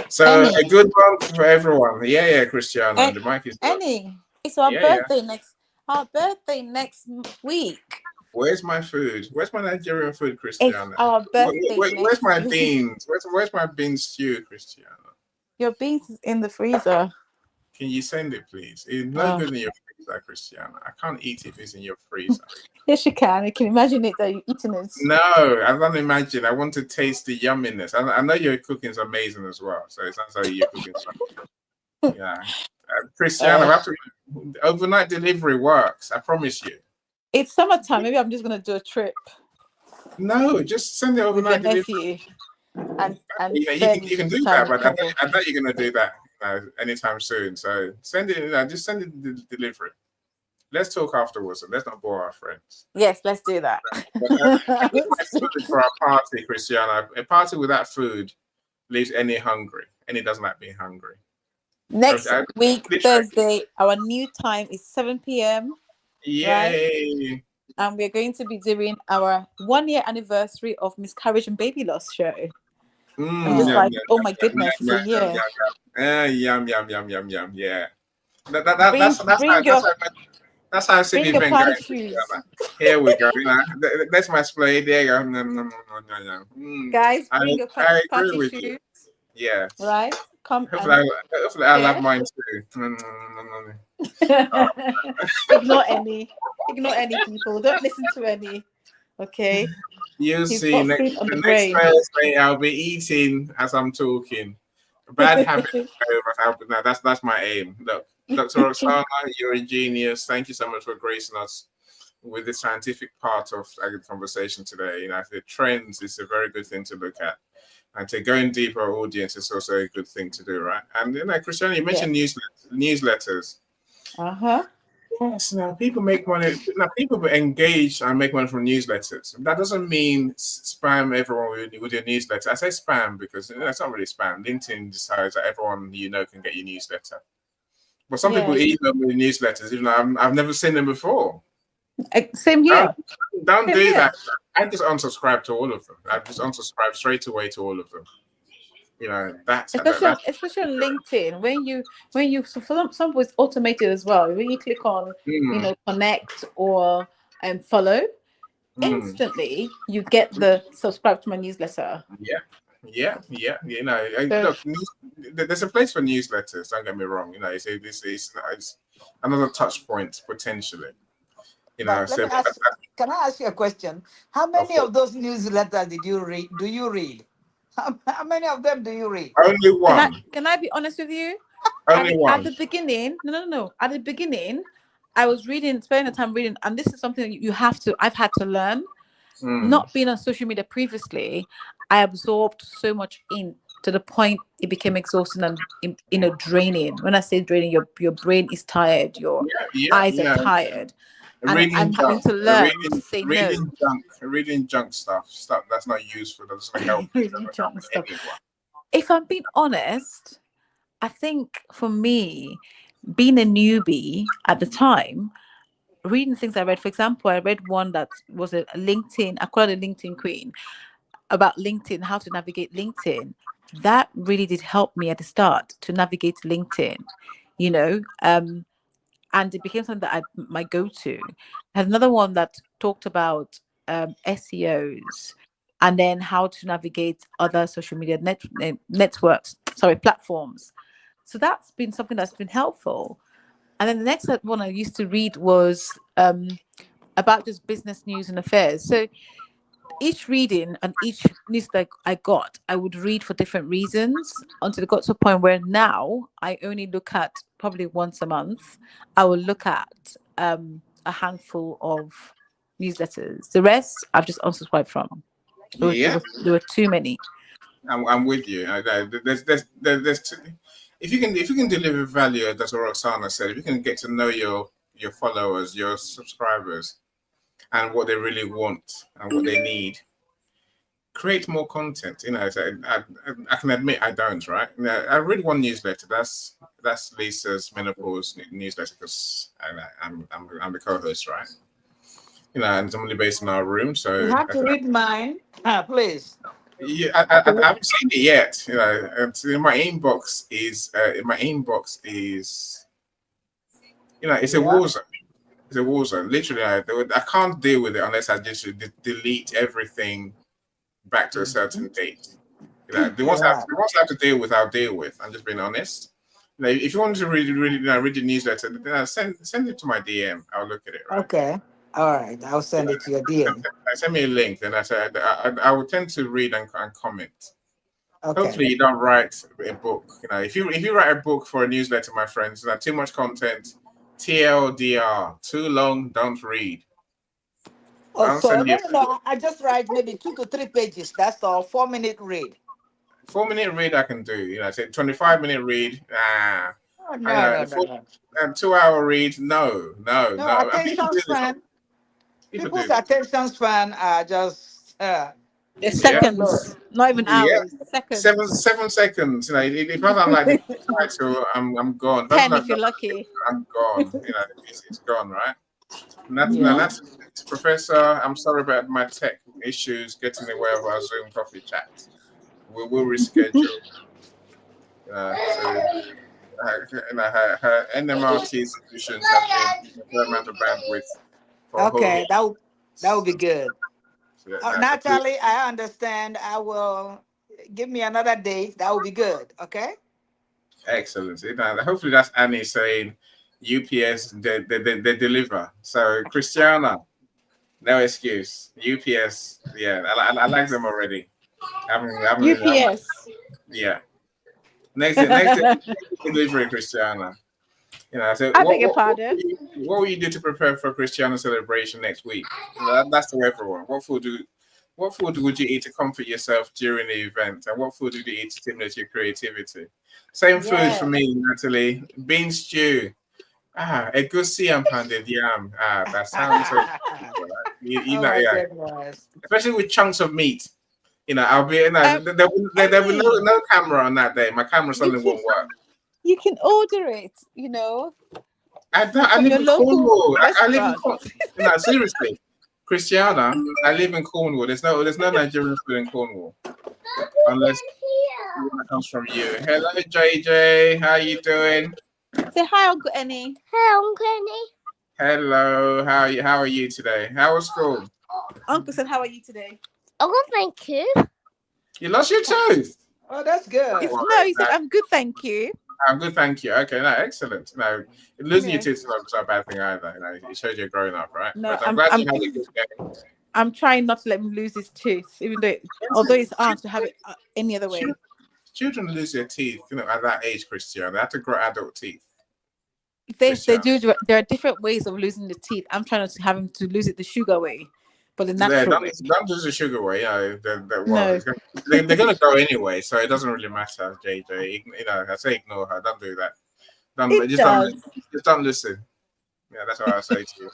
So a good one for everyone. Yeah, Cristiano. The mic is yours. Annie, it's our birthday next week. Where's my food? Where's my Nigerian food, Cristiano? It's our birthday. Where's my beans? Where's my bean stew, Cristiano? Your beans is in the freezer. Can you send it, please? It's no good in your freezer, Cristiano. I can't eat if it's in your freezer. Yes, you can. I can imagine it that you're eating it. No, I don't imagine. I want to taste the yumminess. I know your cooking is amazing as well. So it sounds like your cooking is yeah. Cristiano, overnight delivery works. I promise you. It's summertime. Maybe I'm just going to do a trip. No, just send it overnight delivery. And you can do that, but I bet you're going to do that anytime soon. So send it. Just send it the delivery. Let's talk afterwards, and let's not bore our friends. Yes, let's do that. For our party, Cristiano, a party without food leaves any hungry. Any doesn't like being hungry. Next week, Thursday, our new time is 7 p.m. Yay! Right? And we're going to be doing our 1-year anniversary of Miscarriage and Baby Loss show. I'm just oh my goodness, it's a year. Yum. Yeah. That's how I see the event going. Here we go. That's my splay. There you go. Guys, bring your party shoes. Yeah. Right? Hopefully I'll have mine too. Ignore any people. Don't listen to any. Okay. You'll see next Thursday I'll be eating as I'm talking. Bad habit. No, that's my aim. Look, Dr. Roxana, you're a genius. Thank you so much for gracing us with the scientific part of the conversation today. The trends is a very good thing to look at. And to go in deeper audience is also a good thing to do, right? And Christiana, you mentioned newsletters. Yes, now people make money. Now people engage and make money from newsletters. That doesn't mean spam everyone with your newsletter. I say spam because that's not really spam. LinkedIn decides that everyone can get your newsletter. But some people Yeah. email me newsletters, even though I've never seen them before. Same here. Don't Same do here. that. I just unsubscribe to all of them. I just unsubscribe straight away to all of them. That's Especially on LinkedIn, when you so for some people it's automated as well. When you click on connect or follow, instantly you get the subscribe to my newsletter. Yeah. So- Look, there's a place for newsletters. Don't get me wrong. It's another touch point potentially. But can I ask you a question? How many of those newsletters did you read? Do you read? How many of them do you read? Only one. Can I be honest with you? Only one. At the beginning, no. At the beginning, I was spending the time reading, and this is something I've had to learn. Not being on social media previously, I absorbed so much to the point it became exhausting and draining. When I say draining, your brain is tired, your eyes are tired. And I'm having to learn to say no. Reading junk stuff that's not useful. That doesn't help. Junk stuff. If I'm being honest, I think for me, being a newbie at the time, reading things I read, for example, I read one that was a LinkedIn, I call it a LinkedIn queen, about LinkedIn, how to navigate LinkedIn. That really did help me at the start to navigate LinkedIn, and it became something that my go-to. I had another one that talked about SEOs and then how to navigate other social media platforms. So that's been something that's been helpful. And then the next one I used to read was about just business news and affairs. So each reading and each news that I got, I would read for different reasons until it got to a point where now I only look at probably once a month. I will look at a handful of newsletters. The rest I've just unsubscribed from. There were too many. I'm with you. There's if you can deliver value, that's what Roxana said. If you can get to know your followers, your subscribers, and what they really want and what they need, create more content. I can admit I don't. Right? I read one newsletter. That's Lisa's menopause newsletter because I'm the co-host, right? And it's only based in our room, so you have to read mine, please. Yeah, I haven't seen it yet. And my inbox is it's a war zone. It's a war zone. Literally, I can't deal with it unless I just delete everything back to a certain date. The ones I have to deal with, I'll deal with. I'm just being honest. If you want to read the newsletter, send it to my DM. I'll look at it. Right? Okay. All right. I'll send it to your DM. Send me a link, and I will tend to read and comment. Okay. Hopefully, you don't write a book. If you write a book for a newsletter, my friends, too much content, TLDR, too long, don't read. No. I just write maybe 2 to 3 pages. That's all. 4-minute read. 4-minute read I can do. Say 25-minute read. No. 2-hour read. No. Attention span. People's attention span are just seconds, not even hours. Seconds. 7 seconds. If I don't like the title, I'm gone. 10 if you're lucky. I'm gone. It's gone, right? And that's Professor. I'm sorry about my tech issues getting in the way of our Zoom coffee chat. We will reschedule. Her NMRT solutions have been a fair amount of bandwidth. Okay, that would be good. Natalie, I understand. I will give me another date. That will be good. Okay. Excellent. Hopefully that's Annie saying UPS they deliver. So Christiana, no excuse. UPS, I like them already. UPS. Yeah. Next delivery, Christiana. So I beg your pardon. What will you do to prepare for Christiana celebration next week? That's to everyone. What food would you eat to comfort yourself during the event? And what food would you eat to stimulate your creativity? Same food for me, Natalie. Bean stew. Egusi and pounded yam. That sounds so good. You Oh know, my yeah. goodness. Especially with chunks of meat. I'll be, there will be no camera on that day. My camera suddenly won't work. You can order it, I from live your in local Cornwall. I live in restaurant. Cornwall. Seriously. Christiana, I live in Cornwall. There's no Nigerian food in Cornwall. Unless it comes from you. Hello, JJ. How you doing? Say hi, Uncle Annie. Hello, Uncle Annie. Hello. How are you today? How was school? Uncle said, "How are you today?" Oh, well, thank you. You lost your tooth. Oh, that's good. He said, "I'm good, thank you." I'm good, thank you. Okay, no, excellent. No, losing your Yes. teeth is not a bad thing either. It shows you're growing up, right? No, But I'm glad you had a good day. I'm trying not to let him lose his tooth, even though, although it's hard to have it any other way. Children lose their teeth, at that age, Christian. They have to grow adult teeth. They do. There are different ways of losing the teeth. I'm trying to have him to lose it the sugar way, but the natural way. Don't lose the sugar way. No. They're going to go anyway, so it doesn't really matter, JJ. I say ignore her. Don't do that. Just don't listen. Yeah, that's what I say to you.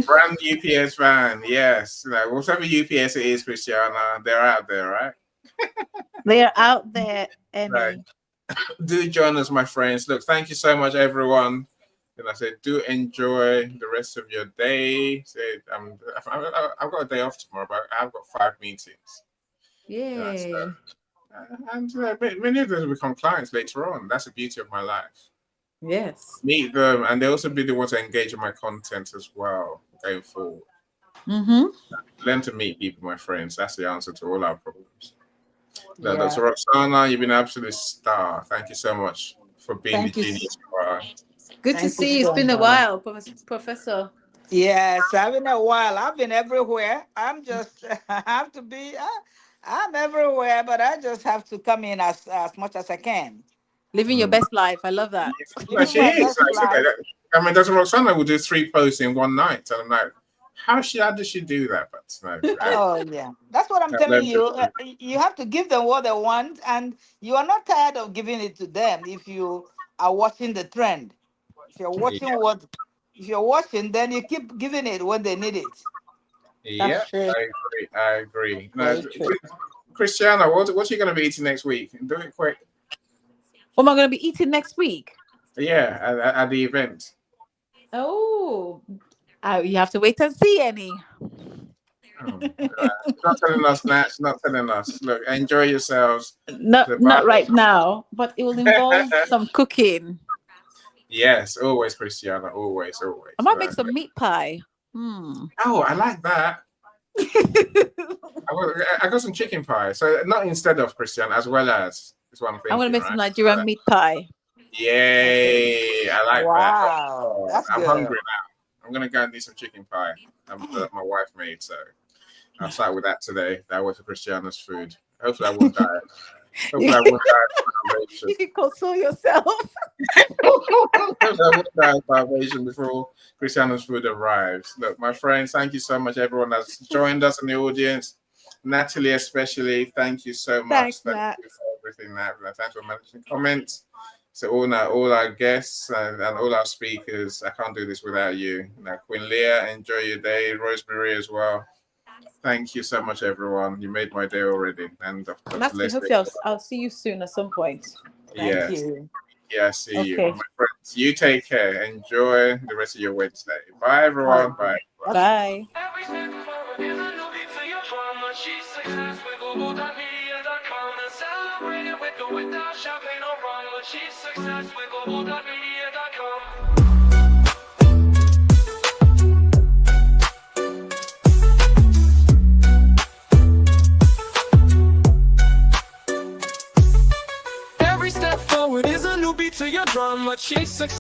Brand UPS van. Yes. Whatever UPS it is, Christiana, they're out there, right? They are out there, Annie. Right. Do join us, my friends. Look, thank you so much, everyone. And I said, do enjoy the rest of your day. I've got a day off tomorrow, but I've got 5 meetings. Yay. And many of them will become clients later on. That's the beauty of my life. Yes. Meet them, and they also be the ones to engage in my content as well going forward. Mm-hmm. Learn to meet people, my friends. That's the answer to all our problems. Yeah. Dr. Roxana, you've been an absolute star. Thank you so much for being Thank the you. genius you are. Good to see you. It's been a while, Professor. Yes, I've been a while. I've been everywhere. I'm just, I have to be, I'm everywhere, but I just have to come in as much as I can. Living your best life. I love that. No, she Living my is. best life. Dr. Roxana will do 3 posts in one night. And I'm like, how does she do that? But no, Oh, yeah. That's what I'm telling you. You have to give them what they want, and you are not tired of giving it to them if you are watching the trend. If you're watching then you keep giving it when they need it. Yeah, true. I agree. No, Very true. Christiana, what are you going to be eating next week? Do it quick. What am I going to be eating next week? Yeah, at the event. Oh, you have to wait and see, Annie. Not telling us, Nat. Not telling us. Look, enjoy yourselves. Not right now, but it will involve some cooking. Yes, always, Christiana. Always. I might make some meat pie. Hmm. Oh, I like that. I got some chicken pie. So not instead of Christiana, as well as is what I'm thinking. I'm going to make some Nigerian meat pie. Yay! I like that. Wow, that's I'm good. hungry now. I'm gonna go and do some chicken pie that my wife made. So I'll start with that today. That was for Christiana's food. Hopefully I won't die. Hopefully I won't die. You can console yourself. Hopefully I won't die of starvation before Christiana's food arrives. Look, my friends, thank you so much. Everyone that's joined us in the audience. Natalie, especially, thank you so much. Thanks, Thank Nat. you for everything, Nat. Thanks for managing comments. So all our guests and all our speakers, I can't do this without you. Queen Leah, enjoy your day. Rosemary as well. Thank you so much, everyone. You made my day already. And of course, Natalie, hopefully I'll see you soon at some point. Yes. Thank you. Yeah, see you. Okay. My friends, you take care. Enjoy the rest of your Wednesday. Bye, everyone. Bye. Bye. Every step forward is a new beat to your drum, but she's success.